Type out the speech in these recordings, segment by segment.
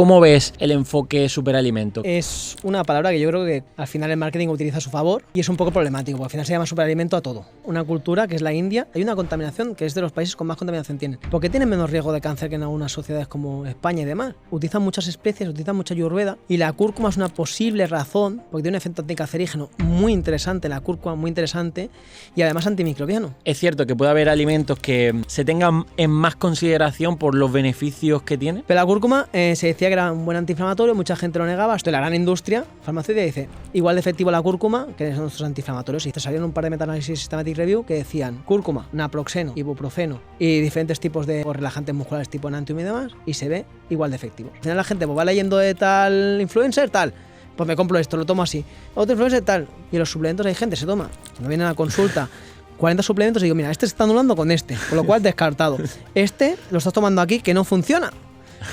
¿Cómo ves el enfoque superalimento? Es una palabra que yo creo que al final el marketing utiliza a su favor y es un poco problemático, porque al final se llama superalimento a todo. Una cultura que es la India, hay una contaminación que es de los países con más contaminación tienen. Porque tienen menos riesgo de cáncer que en algunas sociedades como España y demás. Utilizan muchas especies, utilizan mucha ayurveda y la cúrcuma es una posible razón, porque tiene un efecto anticancerígeno muy interesante, la cúrcuma muy interesante y además antimicrobiano. Es cierto que puede haber alimentos que se tengan en más consideración por los beneficios que tiene. Pero la cúrcuma se decía que era un buen antiinflamatorio, mucha gente lo negaba, hasta la gran industria farmacéutica dice, igual de efectivo la cúrcuma que son nuestros antiinflamatorios. Y te salieron un par de meta-análisis Systematic Review que decían cúrcuma, naproxeno, ibuprofeno y diferentes tipos de relajantes musculares tipo enantium y demás, y se ve igual de efectivo. Al final la gente va leyendo de tal influencer, tal, pues me compro esto, lo tomo así. Otro influencer, tal. Y los suplementos hay gente, se toma, cuando vienen a la consulta, 40 suplementos y digo, mira, este se está anulando con este, con lo cual descartado. Este lo estás tomando aquí que no funciona.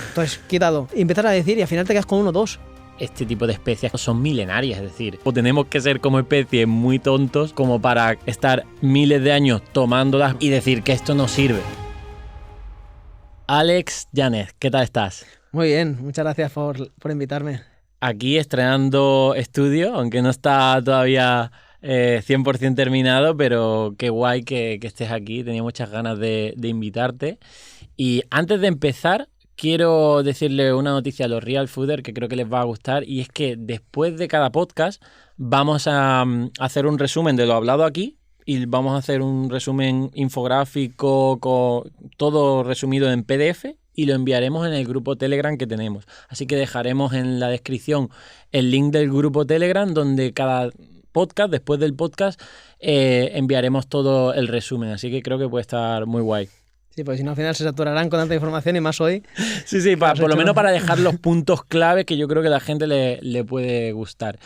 Entonces, quitado. Y empezar a decir y al final te quedas con 1 o 2. Este tipo de especies son milenarias, es decir, o tenemos que ser como especie muy tontos como para estar miles de años tomándolas y decir que esto no sirve. Alex Llanes, ¿qué tal estás? Muy bien, muchas gracias por invitarme. Aquí estrenando estudio, aunque no está todavía 100% terminado, pero qué guay que estés aquí, tenía muchas ganas de invitarte. Y antes de empezar, quiero decirle una noticia a los Real Fooders que creo que les va a gustar, y es que después de cada podcast vamos a hacer un resumen de lo hablado aquí y vamos a hacer un resumen infográfico con todo resumido en PDF y lo enviaremos en el grupo Telegram que tenemos. Así que dejaremos en la descripción el link del grupo Telegram donde cada podcast, después del podcast, enviaremos todo el resumen. Así que creo que puede estar muy guay. Sí, porque si no al final se saturarán con tanta información y más hoy. Sí, por lo menos para dejar los puntos clave que yo creo que a la gente le puede gustar.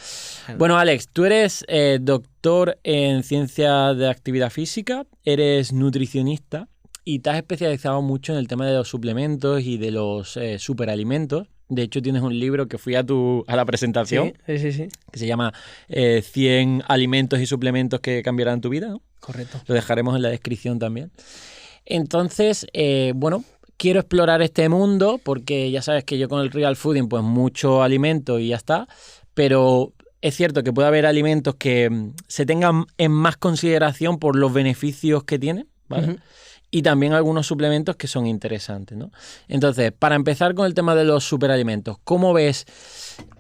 Bueno, Alex, tú eres doctor en ciencias de actividad física, eres nutricionista y te has especializado mucho en el tema de los suplementos y de los superalimentos. De hecho, tienes un libro que fui a la presentación, sí. Que se llama 100 alimentos y suplementos que cambiarán tu vida, ¿no? Correcto. Lo dejaremos en la descripción también. Entonces, quiero explorar este mundo porque ya sabes que yo con el real fooding pues mucho alimento y ya está, pero es cierto que puede haber alimentos que se tengan en más consideración por los beneficios que tienen, ¿vale? Uh-huh. Y también algunos suplementos que son interesantes, ¿no? Entonces, para empezar con el tema de los superalimentos, ¿cómo ves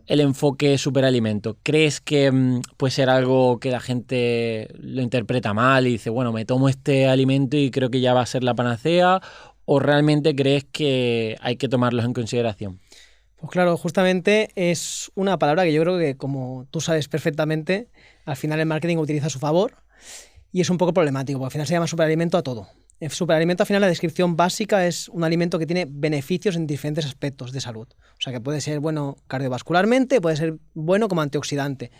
el enfoque superalimento? ¿Crees que puede ser algo que la gente lo interpreta mal y dice, bueno, me tomo este alimento y creo que ya va a ser la panacea? ¿O realmente crees que hay que tomarlos en consideración? Pues claro, justamente es una palabra que yo creo que, como tú sabes perfectamente, al final el marketing utiliza a su favor y es un poco problemático, porque al final se llama superalimento a todo. El superalimento, al final, la descripción básica es un alimento que tiene beneficios en diferentes aspectos de salud. O sea, que puede ser bueno cardiovascularmente, puede ser bueno como antioxidante.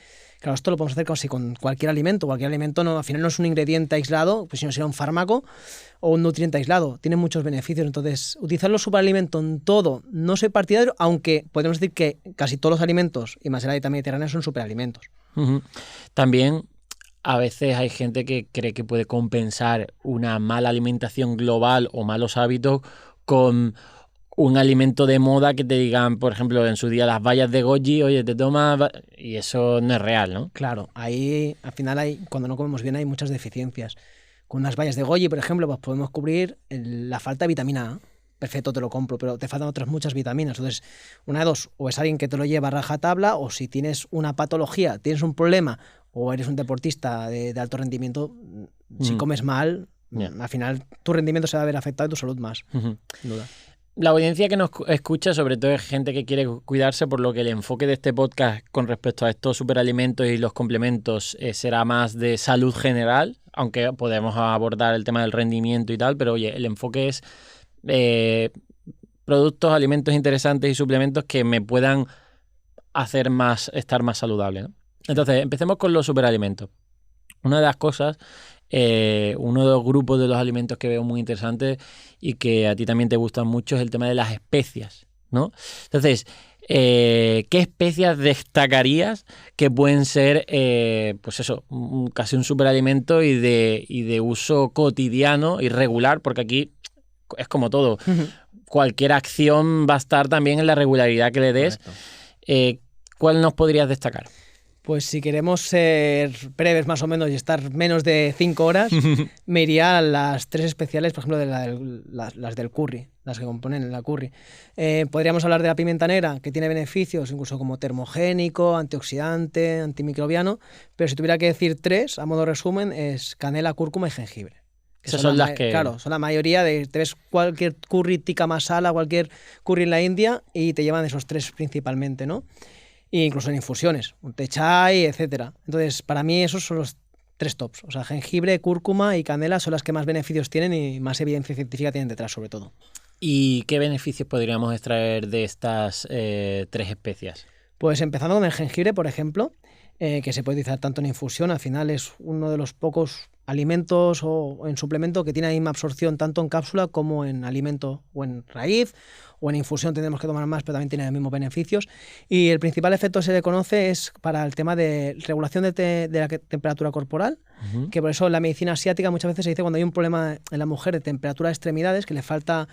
Claro, esto lo podemos hacer casi con cualquier alimento. Cualquier alimento no, al final no es un ingrediente aislado, pues sino será un fármaco o un nutriente aislado. Tiene muchos beneficios. Entonces, utilizar los superalimento en todo, no soy partidario, aunque podemos decir que casi todos los alimentos, y más en la dieta mediterránea, son superalimentos. Uh-huh. También a veces hay gente que cree que puede compensar una mala alimentación global o malos hábitos con un alimento de moda que te digan, por ejemplo, en su día las bayas de goji, oye, te tomas, y eso no es real, ¿no? Claro, ahí al final cuando no comemos bien hay muchas deficiencias. Con unas bayas de goji, por ejemplo, pues podemos cubrir la falta de vitamina A. Perfecto, te lo compro, pero te faltan otras muchas vitaminas. Entonces, una de dos, o es alguien que te lo lleva a rajatabla, o si tienes una patología, tienes un problema, o eres un deportista de alto rendimiento, si comes mal, al final tu rendimiento se va a ver afectado y tu salud más. Sin duda. La audiencia que nos escucha, sobre todo, es gente que quiere cuidarse, por lo que el enfoque de este podcast con respecto a estos superalimentos y los complementos será más de salud general, aunque podemos abordar el tema del rendimiento y tal, pero oye, el enfoque es productos, alimentos interesantes y suplementos que me puedan hacer estar más saludable, ¿no? Entonces, empecemos con los superalimentos. Una de las cosas, uno de los grupos de los alimentos que veo muy interesantes y que a ti también te gustan mucho es el tema de las especias, ¿no? Entonces, ¿qué especias destacarías que pueden ser, pues eso, casi un superalimento y de uso cotidiano y regular? Porque aquí es como todo. cualquier acción va a estar también en la regularidad que le des. ¿Cuál nos podrías destacar? Pues si queremos ser breves más o menos y estar menos de 5 horas, me iría a las 3 especiales, por ejemplo, de las del curry, las que componen la curry. Podríamos hablar de la pimienta negra, que tiene beneficios incluso como termogénico, antioxidante, antimicrobiano, pero si tuviera que decir 3, a modo resumen, es canela, cúrcuma y jengibre. Esas son las que... Claro, son la mayoría de... Te ves cualquier curry tikka masala, cualquier curry en la India y te llevan esos 3 principalmente, ¿no? E incluso en infusiones, un té chai, etcétera. Entonces, para mí esos son los 3 tops. O sea, jengibre, cúrcuma y canela son las que más beneficios tienen y más evidencia científica tienen detrás, sobre todo. ¿Y qué beneficios podríamos extraer de estas 3 especias? Pues empezando con el jengibre, por ejemplo, que se puede utilizar tanto en infusión, al final es uno de los pocos alimentos o en suplemento que tiene la misma absorción tanto en cápsula como en alimento o en raíz o en infusión. Tendremos que tomar más, pero también tiene los mismos beneficios. Y el principal efecto que se le conoce es para el tema de regulación de la temperatura corporal, que por eso en la medicina asiática muchas veces se dice cuando hay un problema en la mujer de temperatura de extremidades, que le falta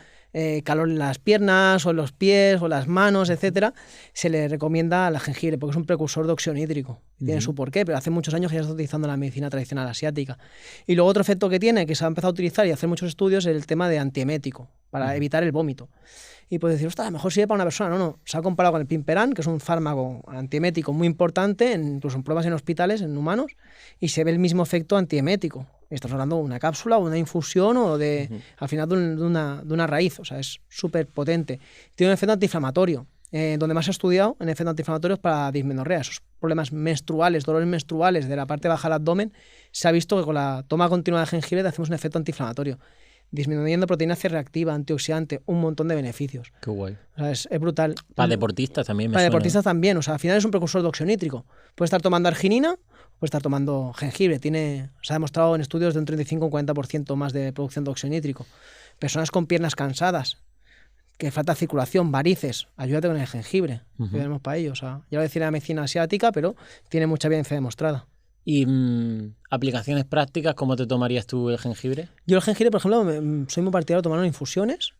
calor en las piernas o en los pies o las manos, etcétera, se le recomienda la jengibre porque es un precursor de óxido nítrico. Tiene su porqué, pero hace muchos años que ya se está utilizando en la medicina tradicional asiática. Y luego otro efecto que tiene, que se ha empezado a utilizar y a hacer muchos estudios, es el tema de antiemético, para evitar el vómito. Y puedes decir, ostras, a lo mejor sirve para una persona. No, se ha comparado con el pimperán, que es un fármaco antiemético muy importante, incluso en pruebas en hospitales, en humanos, y se ve el mismo efecto antiemético. Estás hablando de una cápsula o una infusión o al final de una raíz. O sea, es súper potente. Tiene un efecto antiinflamatorio. Donde más se ha estudiado en efectos antiinflamatorios para dismenorrea, esos problemas menstruales, dolores menstruales de la parte baja del abdomen, se ha visto que con la toma continua de jengibre hacemos un efecto antiinflamatorio, disminuyendo proteína C reactiva, antioxidante, un montón de beneficios. Qué guay. O sea, es brutal. Para deportistas también Para deportistas también, o sea, al final es un precursor de óxido nítrico. Puede estar tomando arginina, puede estar tomando jengibre. Se ha demostrado en estudios de un 35 o 40% más de producción de óxido nítrico. Personas con piernas cansadas, que falta circulación, varices, ayúdate con el jengibre, que tenemos para ello. O sea, ya lo decía la medicina asiática, pero tiene mucha evidencia demostrada. ¿Y aplicaciones prácticas, cómo te tomarías tú el jengibre? Yo el jengibre, por ejemplo, soy muy partidario de tomarlo en infusiones.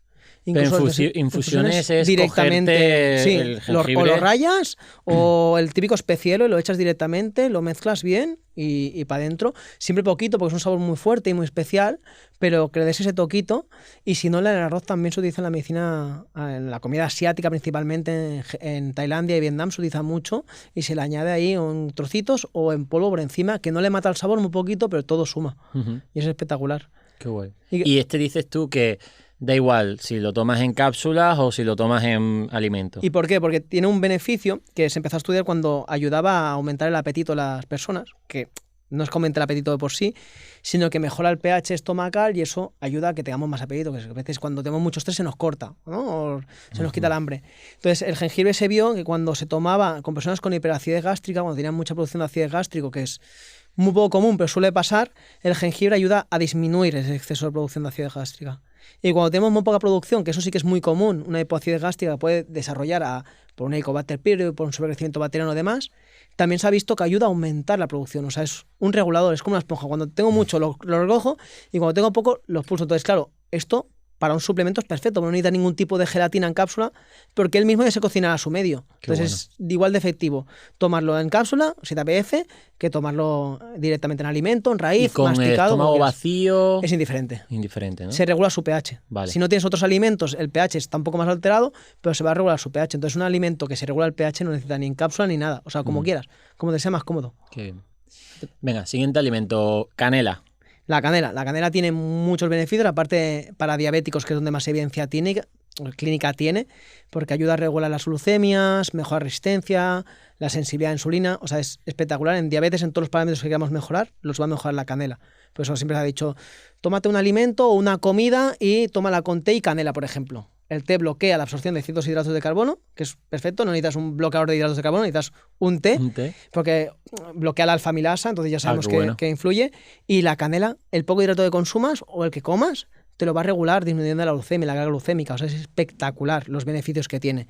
Pero infusiones es directamente, sí, el jengibre. O lo rayas o el típico especiero y lo echas directamente, lo mezclas bien y para adentro. Siempre poquito porque es un sabor muy fuerte y muy especial, pero que le des ese toquito. Y si no, el arroz también se utiliza en la medicina, en la comida asiática principalmente, en Tailandia y Vietnam se utiliza mucho y se le añade ahí en trocitos o en polvo por encima, que no le mata el sabor, muy poquito, pero todo suma. Y es espectacular. Qué guay. Y dices tú que da igual si lo tomas en cápsulas o si lo tomas en alimentos. ¿Y por qué? Porque tiene un beneficio que se empezó a estudiar cuando ayudaba a aumentar el apetito de las personas, que no es que aumente el apetito de por sí, sino que mejora el pH estomacal y eso ayuda a que tengamos más apetito, que a veces cuando tenemos mucho estrés se nos corta, ¿no? O se nos quita el hambre. Entonces el jengibre se vio que cuando se tomaba con personas con hiperacidez gástrica, cuando tenían mucha producción de acidez gástrico, que es muy poco común pero suele pasar, el jengibre ayuda a disminuir ese exceso de producción de acidez gástrica. Y cuando tenemos muy poca producción, que eso sí que es muy común, una hipoacidez gástrica puede desarrollar por un Helicobacter pylori, por un sobrecrecimiento bacteriano y demás, también se ha visto que ayuda a aumentar la producción. O sea, es un regulador, es como una esponja. Cuando tengo mucho lo recojo y cuando tengo poco lo expulso. Entonces, claro, esto para un suplemento es perfecto, no necesita ningún tipo de gelatina en cápsula porque él mismo ya se cocina a su medio. Entonces es igual de efectivo tomarlo en cápsula, si te apetece, que tomarlo directamente en alimento, en raíz, y con masticado. El estómago vacío. Es indiferente. Indiferente, ¿no? Se regula su pH. Vale. Si no tienes otros alimentos, el pH está un poco más alterado, pero se va a regular su pH. Entonces un alimento que se regula el pH no necesita ni en cápsula ni nada. O sea, como quieras, como te sea más cómodo. Qué bien. Venga, siguiente alimento, canela. La canela tiene muchos beneficios, aparte para diabéticos, que es donde más evidencia clínica tiene, porque ayuda a regular las glucemias, mejora resistencia, la sensibilidad a la insulina. O sea, es espectacular. En diabetes, en todos los parámetros que queramos mejorar, los va a mejorar la canela. Por eso siempre se ha dicho, tómate un alimento o una comida y tómala con té y canela, por ejemplo. El té bloquea la absorción de ciertos hidratos de carbono, que es perfecto, no necesitas un bloqueador de hidratos de carbono, necesitas un té, porque bloquea la alfa-amilasa, entonces ya sabemos que influye. Y la canela, el poco hidrato que consumas o el que comas, te lo va a regular disminuyendo la glucemia, la carga glucémica. O sea, es espectacular los beneficios que tiene.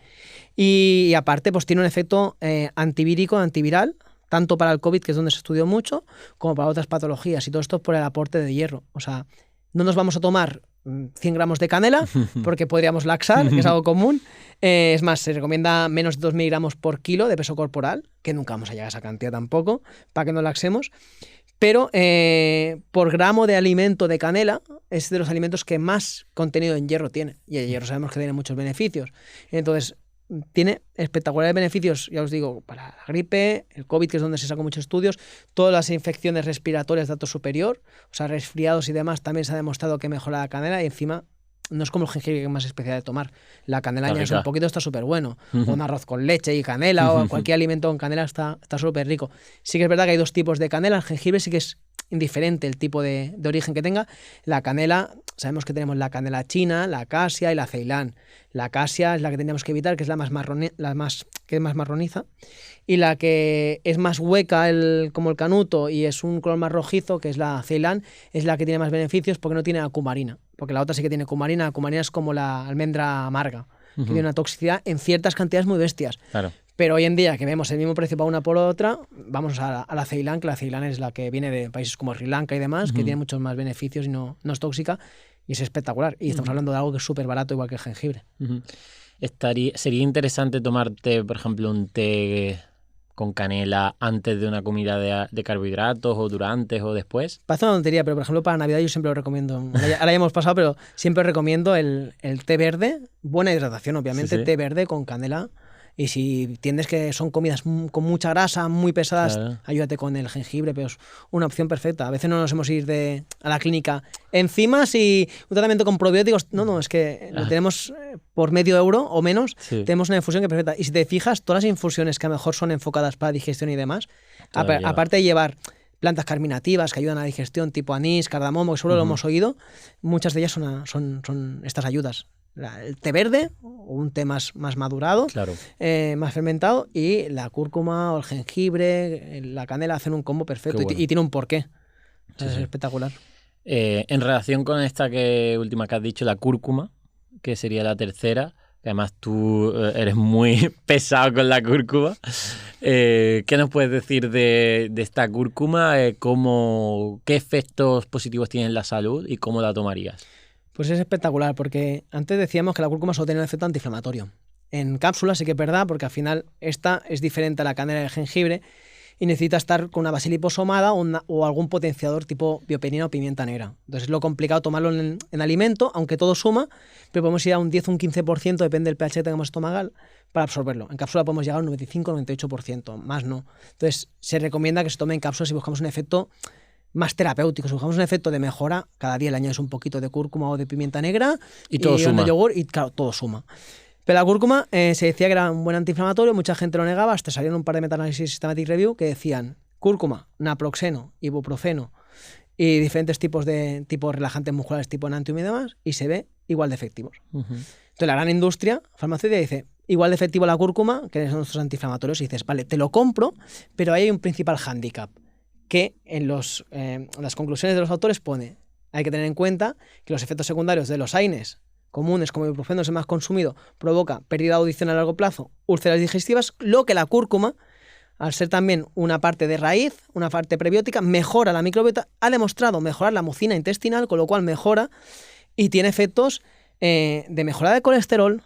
Y aparte, pues tiene un efecto antivírico, antiviral, tanto para el COVID, que es donde se estudió mucho, como para otras patologías. Y todo esto por el aporte de hierro. O sea, no nos vamos a tomar 100 gramos de canela, porque podríamos laxar, que es algo común. Es más, se recomienda menos de 2 miligramos por kilo de peso corporal, que nunca vamos a llegar a esa cantidad tampoco, para que no laxemos. Pero por gramo de alimento de canela es de los alimentos que más contenido en hierro tiene. Y el hierro sabemos que tiene muchos beneficios. Entonces, tiene espectaculares beneficios, ya os digo, para la gripe, el COVID, que es donde se sacó muchos estudios, todas las infecciones respiratorias de dato superior, o sea, resfriados y demás, también se ha demostrado que mejora la canela y encima no es como el jengibre, que es más especial de tomar. La canela añades un poquito, está súper bueno. O un arroz con leche y canela o cualquier alimento con canela está súper rico. Sí que es verdad que hay dos tipos de canela. El jengibre sí que es indiferente el tipo de origen que tenga. La canela, sabemos que tenemos la canela china, la acacia y la ceilán. La acacia es la que tenemos que evitar, que es la más marroniza. Y la que es más hueca como el canuto y es un color más rojizo, que es la ceilán, es la que tiene más beneficios porque no tiene cumarina. Porque la otra sí que tiene cumarina. La cumarina es como la almendra amarga, que tiene una toxicidad en ciertas cantidades muy bestias. Claro. Pero hoy en día, que vemos el mismo precio para una por otra, vamos a la ceilán, que la ceilán es la que viene de países como Sri Lanka y demás, que tiene muchos más beneficios y no es tóxica, y es espectacular. Y estamos hablando de algo que es súper barato, igual que el jengibre. Sería interesante tomarte, por ejemplo, un té con canela antes de una comida de carbohidratos, o durante o después. Parece una tontería, pero por ejemplo para Navidad yo siempre lo recomiendo. Ahora ya hemos pasado, pero siempre recomiendo el té verde, buena hidratación obviamente, sí. Té verde con canela. Y si tiendes que son comidas con mucha grasa, muy pesadas, claro, ayúdate con el jengibre, pero es una opción perfecta. A veces no nos hemos ido a la clínica enzimas y un tratamiento con probióticos. No, es que lo tenemos por €1 o menos, sí. Tenemos una infusión que es perfecta. Y si te fijas, todas las infusiones que a lo mejor son enfocadas para digestión y demás, aparte de llevar plantas carminativas que ayudan a la digestión, tipo anís, cardamomo, que seguro lo hemos oído, muchas de ellas son estas ayudas. El té verde, o un té más madurado, claro, más fermentado, y la cúrcuma o el jengibre, la canela hacen un combo perfecto, bueno, y tiene un porqué. Sí, es espectacular. En relación con esta última que has dicho, la cúrcuma, que sería la tercera, que además tú eres muy pesado con la cúrcuma. ¿Qué nos puedes decir de esta cúrcuma? ¿Qué efectos positivos tiene en la salud y cómo la tomarías? Pues es espectacular, porque antes decíamos que la cúrcuma solo tenía un efecto antiinflamatorio. En cápsulas sí que es verdad, porque al final esta es diferente a la canela y el jengibre y necesita estar con una base liposomada o algún potenciador tipo bioperina o pimienta negra. Entonces es lo complicado tomarlo en alimento, aunque todo suma, pero podemos ir a un 10 o un 15%, depende del pH que tengamos estomacal, para absorberlo. En cápsula podemos llegar a un 95 o 98%, más no. Entonces se recomienda que se tome en cápsulas si buscamos un efecto más terapéutico. Si buscamos un efecto de mejora, cada día le añades un poquito de cúrcuma o de pimienta negra y todo suma. De yogur, y claro, todo suma. Pero la cúrcuma se decía que era un buen antiinflamatorio, mucha gente lo negaba, hasta salieron un par de meta-análisis Systematic Review que decían cúrcuma, naproxeno, ibuprofeno y diferentes tipos relajantes musculares tipo enantium y demás, y se ve igual de efectivos. Entonces la gran industria farmacéutica dice, igual de efectivo la cúrcuma que son nuestros antiinflamatorios, y dices, vale, te lo compro, pero ahí hay un principal hándicap, que en las conclusiones de los autores pone, hay que tener en cuenta que los efectos secundarios de los AINES comunes, como el ibuprofeno, es el más consumido, provoca pérdida de audición a largo plazo, úlceras digestivas, lo que la cúrcuma, al ser también una parte de raíz, una parte prebiótica, mejora la microbiota, ha demostrado mejorar la mucina intestinal, con lo cual mejora y tiene efectos de mejora de colesterol,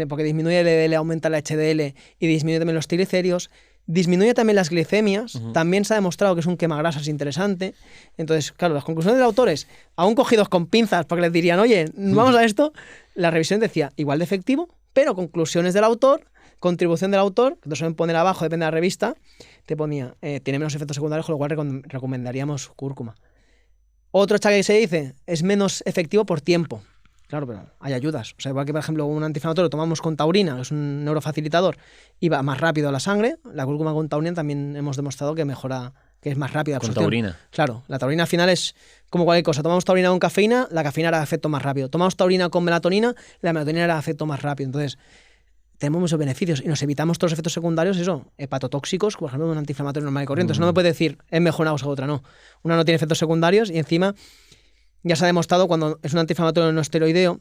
porque disminuye el LDL, aumenta el HDL y disminuye también los triglicéridos. Disminuye también las glicemias, también se ha demostrado que es un quemagrasas interesante. Entonces, claro, las conclusiones de los autores, aún cogidos con pinzas, porque les dirían, oye, vamos a esto, la revisión decía, igual de efectivo, pero conclusiones del autor, contribución del autor, que te suelen poner abajo, depende de la revista, te ponía, tiene menos efectos secundarios, con lo cual recomendaríamos cúrcuma. Otro chaque que se dice, es menos efectivo por tiempo. Claro, pero hay ayudas. O sea, igual que, por ejemplo, un antiinflamatorio tomamos con taurina, que es un neurofacilitador, y va más rápido a la sangre. La cúrcuma con taurina también hemos demostrado que mejora, que es más rápida la absorción. ¿Con taurina? Claro, la taurina al final es como cualquier cosa. Tomamos taurina con cafeína, la cafeína hará efecto más rápido. Tomamos taurina con melatonina, la melatonina hará efecto más rápido. Entonces, tenemos muchos beneficios y nos evitamos todos los efectos secundarios, hepatotóxicos, por ejemplo, de un antiinflamatorio normal y corriente. Entonces, no me puede decir, es mejor una cosa u otra, no. Una no tiene efectos secundarios y encima ya se ha demostrado cuando es un antiinflamatorio no esteroideo,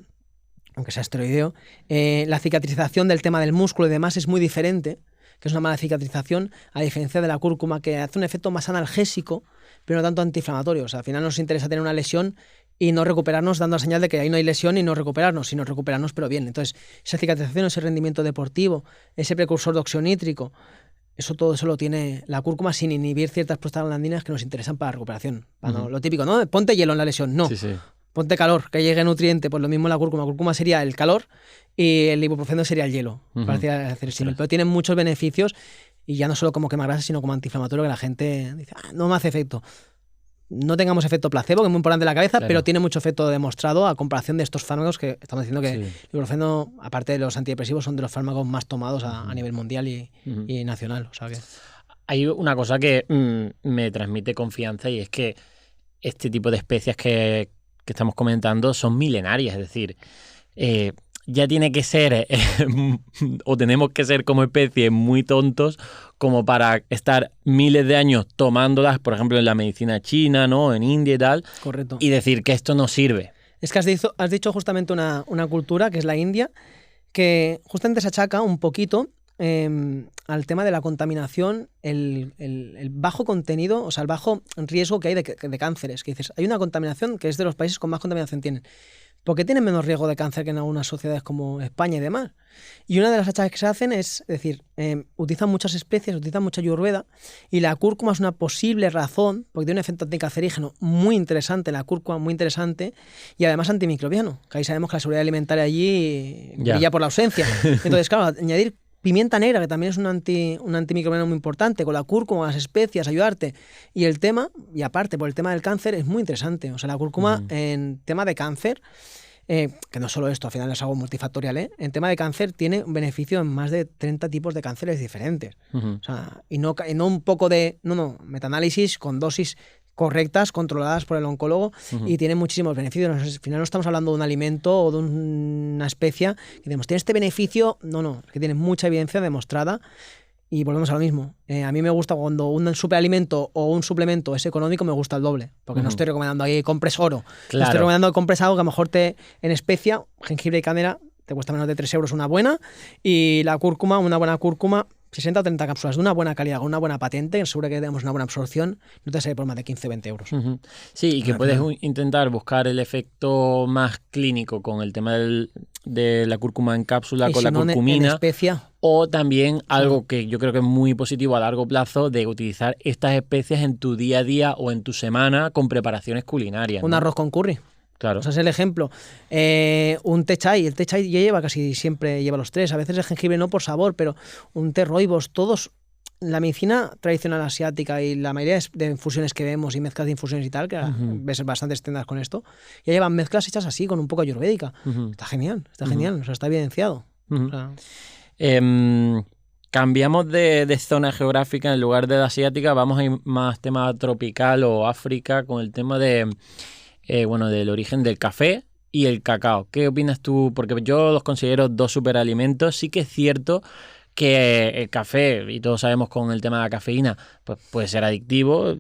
aunque sea esteroideo, la cicatrización del tema del músculo y demás es muy diferente, que es una mala cicatrización, a diferencia de la cúrcuma, que hace un efecto más analgésico, pero no tanto antiinflamatorio. O sea, al final nos interesa tener una lesión y no recuperarnos dando la señal de que ahí no hay lesión y no recuperarnos, sino recuperarnos pero bien. Entonces, esa cicatrización, ese rendimiento deportivo, ese precursor de óxido nítrico, todo eso lo tiene la cúrcuma sin inhibir ciertas prostaglandinas que nos interesan para la recuperación. Lo típico, ¿no? Ponte hielo en la lesión. No. Sí. Ponte calor, que llegue nutriente. Pues lo mismo la cúrcuma. La cúrcuma sería el calor y el ibuprofeno sería el hielo. Parecía hacer símil. Pero tiene muchos beneficios y ya no solo como quemagrasas, sino como antiinflamatorio, que la gente dice, no me hace efecto. No tengamos efecto placebo, que es muy importante en la cabeza, pero tiene mucho efecto demostrado a comparación de estos fármacos que estamos diciendo que el ibuprofeno, aparte de los antidepresivos, son de los fármacos más tomados a nivel mundial y nacional. O sea que... Hay una cosa que me transmite confianza y es que este tipo de especias que estamos comentando son milenarias, es decir, ya tiene que ser, o tenemos que ser como especie muy tontos como para estar miles de años tomándolas, por ejemplo, en la medicina china, ¿no? En India y tal. Correcto. Y decir que esto no sirve. Es que has dicho justamente una cultura, que es la India, que justamente se achaca un poquito al tema de la contaminación, el bajo contenido, o sea, el bajo riesgo que hay de cánceres. Que dices, hay una contaminación que es de los países con más contaminación tienen. ¿Por qué tienen menos riesgo de cáncer que en algunas sociedades como España y demás? Y una de las achaques que se hacen es decir, utilizan muchas especies, utilizan mucha ayurveda, y la cúrcuma es una posible razón, porque tiene un efecto anticancerígeno muy interesante, la cúrcuma muy interesante, y además antimicrobiano, que ahí sabemos que la seguridad alimentaria allí brilla por la ausencia. Entonces, claro, añadir pimienta negra, que también es un antimicrobiano muy importante, con la cúrcuma, las especias, ayudarte. Y el tema, y aparte por el tema del cáncer, es muy interesante. O sea, la cúrcuma en tema de cáncer, que no solo esto, al final es algo multifactorial, en tema de cáncer tiene un beneficio en más de 30 tipos de cánceres diferentes. O sea, y no un poco de... No, metaanálisis con dosis correctas, controladas por el oncólogo, y tiene muchísimos beneficios. Al final no estamos hablando de un alimento o de una especia que digamos, tiene este beneficio, no, que tiene mucha evidencia demostrada. Y volvemos a lo mismo. A mí me gusta cuando un superalimento o un suplemento es económico, me gusta el doble, porque no estoy recomendando ahí que compres oro. Claro. Estoy recomendando que compres algo que a lo mejor en especia, jengibre y canela, te cuesta menos de 3 euros una buena, y la cúrcuma, una buena cúrcuma, 60 o 30 cápsulas de una buena calidad, con una buena patente, seguro que tenemos una buena absorción, no te sale por más de 15 o 20 euros. Sí, y que puedes intentar buscar el efecto más clínico con el tema de la cúrcuma en cápsula, con la curcumina. En especia. O también algo que yo creo que es muy positivo a largo plazo, de utilizar estas especias en tu día a día o en tu semana con preparaciones culinarias. Un arroz con curry. Claro. O sea, es el ejemplo. Un té chai. El té chai ya casi siempre lleva los tres. A veces el jengibre no por sabor, pero un té rooibos, todos. La medicina tradicional asiática y la mayoría de infusiones que vemos y mezclas de infusiones y tal, que ves bastantes tiendas con esto, ya llevan mezclas hechas así, con un poco ayurvédica. Está genial, o sea, está evidenciado. O sea, cambiamos de zona geográfica, en lugar de la asiática, vamos a ir más tema tropical o África, con el tema del origen del café y el cacao. ¿Qué opinas tú? Porque yo los considero dos superalimentos. Sí que es cierto que el café, y todos sabemos con el tema de la cafeína, pues puede ser adictivo,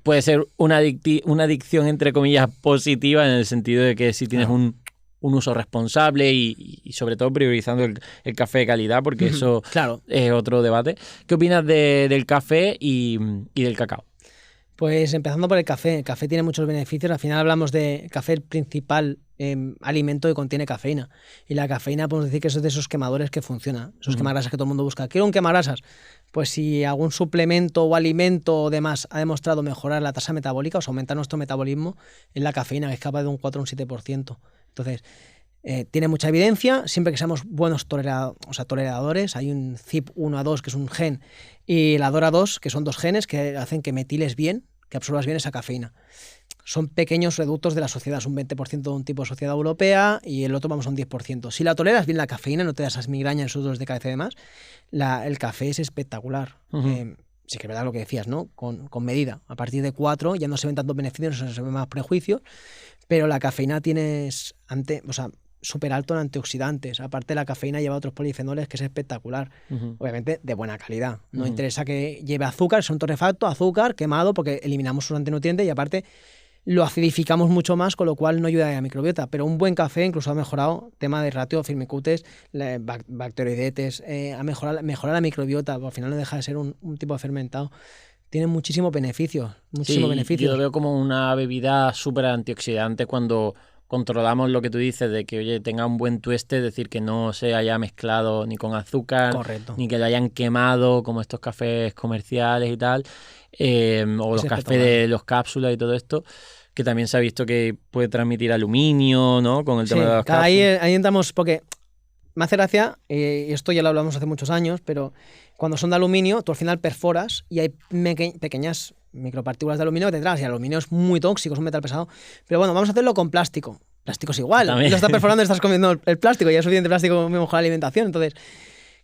puede ser una adicción entre comillas positiva, en el sentido de que si tienes un uso responsable y sobre todo priorizando el café de calidad, porque eso es otro debate. ¿Qué opinas del café y del cacao? Pues empezando por el café. El café tiene muchos beneficios. Al final hablamos de café, el principal alimento que contiene cafeína. Y la cafeína podemos decir que es de esos quemadores que funciona. Esos quemagrasas que todo el mundo busca. ¿Quiero un quemagrasas? Pues si algún suplemento o alimento o demás ha demostrado mejorar la tasa metabólica, o sea, aumentar nuestro metabolismo, es la cafeína, que es capaz de un 4 o un 7%. Entonces, tiene mucha evidencia, siempre que seamos buenos toleradores. Hay un CYP1A2, que es un gen, y la DORA2, que son dos genes que hacen que metiles bien, que absorbas bien esa cafeína. Son pequeños reductos de la sociedad, es un 20% de un tipo de sociedad europea y el otro vamos a un 10%. Si la toleras bien la cafeína, no te das esas migrañas, esos dolores de cabeza y demás, el café es espectacular. Sí que es verdad lo que decías, ¿no? Con medida. A partir de 4 ya no se ven tantos beneficios, se ven más prejuicios, pero la cafeína tienes súper alto en antioxidantes. Aparte, la cafeína lleva otros polifenoles que es espectacular. Obviamente de buena calidad. No interesa que lleve azúcar, es un torrefacto, azúcar, quemado, porque eliminamos sus antinutrientes y aparte lo acidificamos mucho más, con lo cual no ayuda a la microbiota. Pero un buen café incluso ha mejorado tema de ratio firmicutes, bacteroidetes, ha mejorado la microbiota, al final no deja de ser un tipo de fermentado. tiene muchísimos beneficios. Muchísimos beneficios. Yo lo veo como una bebida súper antioxidante cuando controlamos lo que tú dices de que, oye, tenga un buen tueste, es decir, que no se haya mezclado ni con azúcar, Correcto. ni que lo hayan quemado como estos cafés comerciales y tal, o los cafés de los cápsulas y todo esto, que también se ha visto que puede transmitir aluminio, ¿no? Con el tema de las cápsulas. Ahí entramos porque me hace gracia, y esto ya lo hablamos hace muchos años, pero cuando son de aluminio, tú al final perforas y hay pequeñas micropartículas de aluminio que te traes, y el aluminio es muy tóxico, es un metal pesado. Pero bueno, vamos a hacerlo con plástico. Plástico es igual, También. lo estás perforando y estás comiendo el plástico, y es suficiente plástico para mejorar la alimentación. Entonces,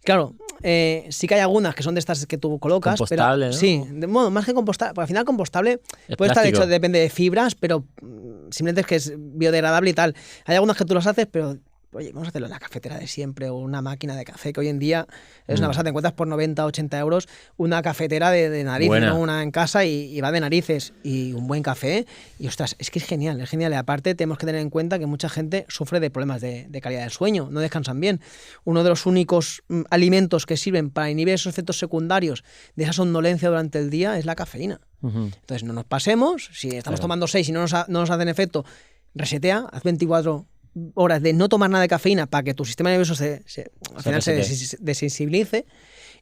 claro, sí que hay algunas que son de estas que tú colocas. Compostable, pero, ¿no? Sí, bueno, más que compostable, porque al final compostable Es puede estar plástico. hecho, depende de fibras, pero simplemente es que es biodegradable y tal. Hay algunas que tú las haces, pero oye, vamos a hacerlo en la cafetera de siempre o una máquina de café, que hoy en día es una pasada. Te encuentras por 90, 80 euros una cafetera de narices, Buena. ¿no? Una en casa y va de narices, y un buen café. Y ostras, es que es genial, es genial. Y aparte tenemos que tener en cuenta que mucha gente sufre de problemas de calidad del sueño, no descansan bien. Uno de los únicos alimentos que sirven para inhibir esos efectos secundarios de esa somnolencia durante el día es la cafeína. Entonces no nos pasemos, si estamos tomando 6 y no nos hacen efecto, resetea, haz 24 horas de no tomar nada de cafeína para que tu sistema nervioso al final se desensibilice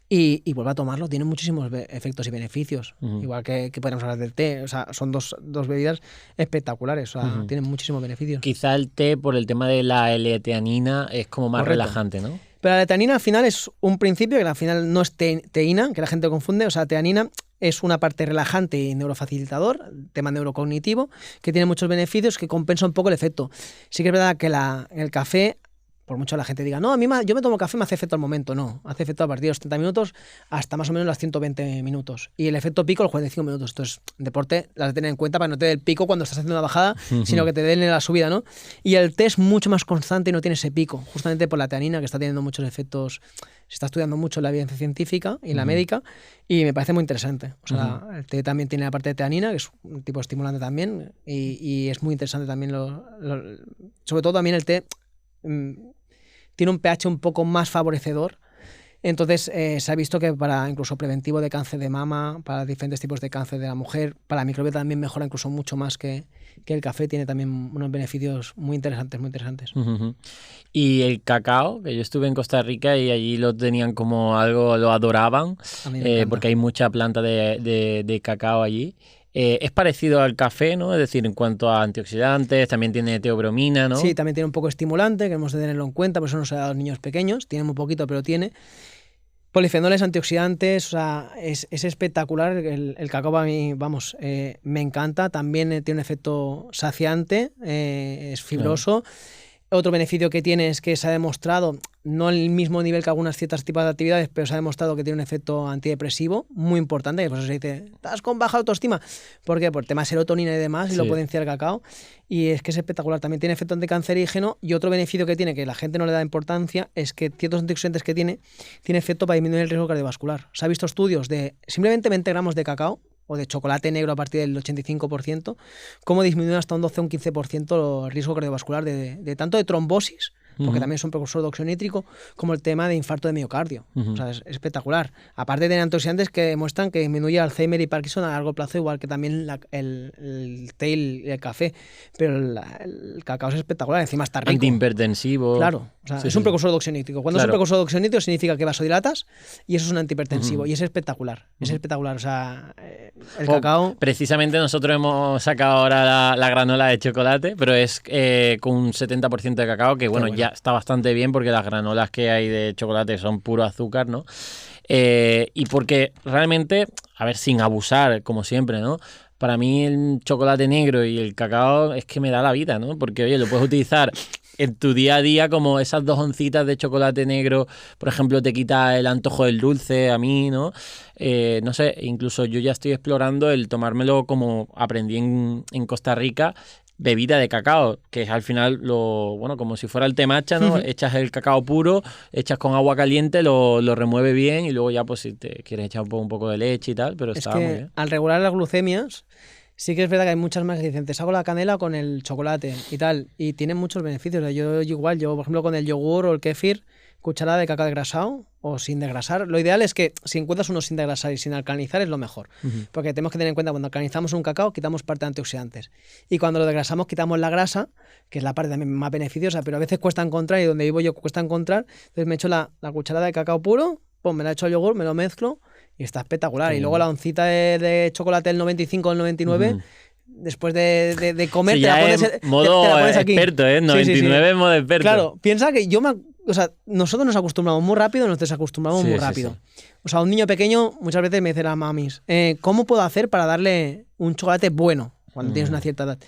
y vuelva a tomarlo. Tiene muchísimos efectos y beneficios. Igual que podemos hablar del té. O sea, son dos bebidas espectaculares. O sea, tienen muchísimos beneficios. Quizá el té, por el tema de la L-teanina, es como más Correcto. relajante, ¿no? Pero la teanina al final es un principio que al final no es teína, que la gente confunde. O sea, teanina es una parte relajante y neurofacilitador, tema neurocognitivo, que tiene muchos beneficios, que compensa un poco el efecto. Sí que es verdad que el café, por mucho la gente diga, no, yo me tomo café, me hace efecto al momento. No, hace efecto a partir de los 30 minutos hasta más o menos los 120 minutos. Y el efecto pico los 45 minutos. Entonces, deporte, las de tener en cuenta para que no te dé el pico cuando estás haciendo una bajada, sino que te den en la subida, ¿no? Y el té es mucho más constante y no tiene ese pico, justamente por la teanina, que está teniendo muchos efectos. Se está estudiando mucho en la evidencia científica y en la médica, y me parece muy interesante. O sea, el té también tiene la parte de teanina, que es un tipo estimulante también, y es muy interesante también. Sobre todo también el té tiene un pH un poco más favorecedor. Entonces se ha visto que para incluso preventivo de cáncer de mama, para diferentes tipos de cáncer de la mujer, para la microbiota también mejora incluso mucho más que el café. Tiene también unos beneficios muy interesantes, muy interesantes. Y el cacao, que yo estuve en Costa Rica y allí lo tenían como algo, lo adoraban, porque hay mucha planta de cacao allí. Es parecido al café, ¿no? Es decir, en cuanto a antioxidantes, también tiene teobromina, ¿no? Sí, también tiene un poco estimulante, que hemos de tenerlo en cuenta, por eso no se da a los niños pequeños. Tiene muy poquito, pero tiene polifenoles, antioxidantes. O sea, es espectacular. El cacao para mí, vamos, me encanta. También tiene un efecto saciante, es fibroso. Claro. Otro beneficio que tiene es que se ha demostrado, no al mismo nivel que algunas ciertos tipos de actividades, pero se ha demostrado que tiene un efecto antidepresivo muy importante, que por eso se dice, estás con baja autoestima. ¿Por qué? Por el tema de serotonina y demás, y lo potencia el cacao. Y es que es espectacular. También tiene efecto anticancerígeno, y otro beneficio que tiene, que la gente no le da importancia, es que ciertos antioxidantes que tiene efecto para disminuir el riesgo cardiovascular. Se ha visto estudios de simplemente 20 gramos de cacao o de chocolate negro a partir del 85%, cómo disminuye hasta un 12 o un 15% el riesgo cardiovascular de tanto de trombosis, porque también es un precursor de óxido nítrico, como el tema de infarto de miocardio. O sea, es espectacular. Aparte de tener antioxidantes que demuestran que disminuye Alzheimer y Parkinson a largo plazo, igual que también el té y el café. Pero el cacao es espectacular, encima está rico. Antihipertensivo. Claro, o sea, es un precursor de óxido nítrico. Cuando es un precursor de óxido nítrico significa que vasodilatas, y eso es un antihipertensivo. Y es espectacular, es espectacular. O sea, el cacao... Precisamente nosotros hemos sacado ahora la granola de chocolate, pero es con un 70% de cacao, que bueno, ya está bastante bien, porque las granolas que hay de chocolate son puro azúcar, ¿no? Y porque realmente, a ver, sin abusar, como siempre, ¿no? Para mí el chocolate negro y el cacao es que me da la vida, ¿no? Porque, oye, lo puedes utilizar en tu día a día, como esas 2 oncitas de chocolate negro, por ejemplo, te quita el antojo del dulce, a mí, ¿no? No sé, incluso yo ya estoy explorando el tomármelo como aprendí en Costa Rica, bebida de cacao, que es al final como si fuera el té matcha, ¿no? Echas el cacao puro, echas con agua caliente, lo remueve bien, y luego ya pues si te quieres echar un poco de leche y tal, pero está muy bien. Al regular las glucemias, sí que es verdad que hay muchas más que dicen, te saco la canela con el chocolate y tal, y tienen muchos beneficios. Yo por ejemplo, con el yogur o el kéfir, cucharada de cacao desgrasado o sin desgrasar. Lo ideal es que si encuentras uno sin desgrasar y sin alcalinizar es lo mejor. Porque tenemos que tener en cuenta cuando alcalinizamos un cacao quitamos parte de antioxidantes. Y cuando lo desgrasamos quitamos la grasa, que es la parte también más beneficiosa, pero a veces cuesta encontrar y donde vivo yo cuesta encontrar. Entonces me echo la cucharada de cacao puro, pues me la echo al yogur, me lo mezclo y está espectacular. Y luego la oncita de chocolate del 95 o el 99... Después de comer, sí, te la pones, modo te la pones aquí. Experto, ¿eh? 99 modo experto. Claro, piensa que o sea, nosotros nos acostumbramos muy rápido, nos desacostumbramos muy rápido. O sea, un niño pequeño muchas veces me dice las mamis, ¿cómo puedo hacer para darle un chocolate bueno cuando tienes una cierta edad?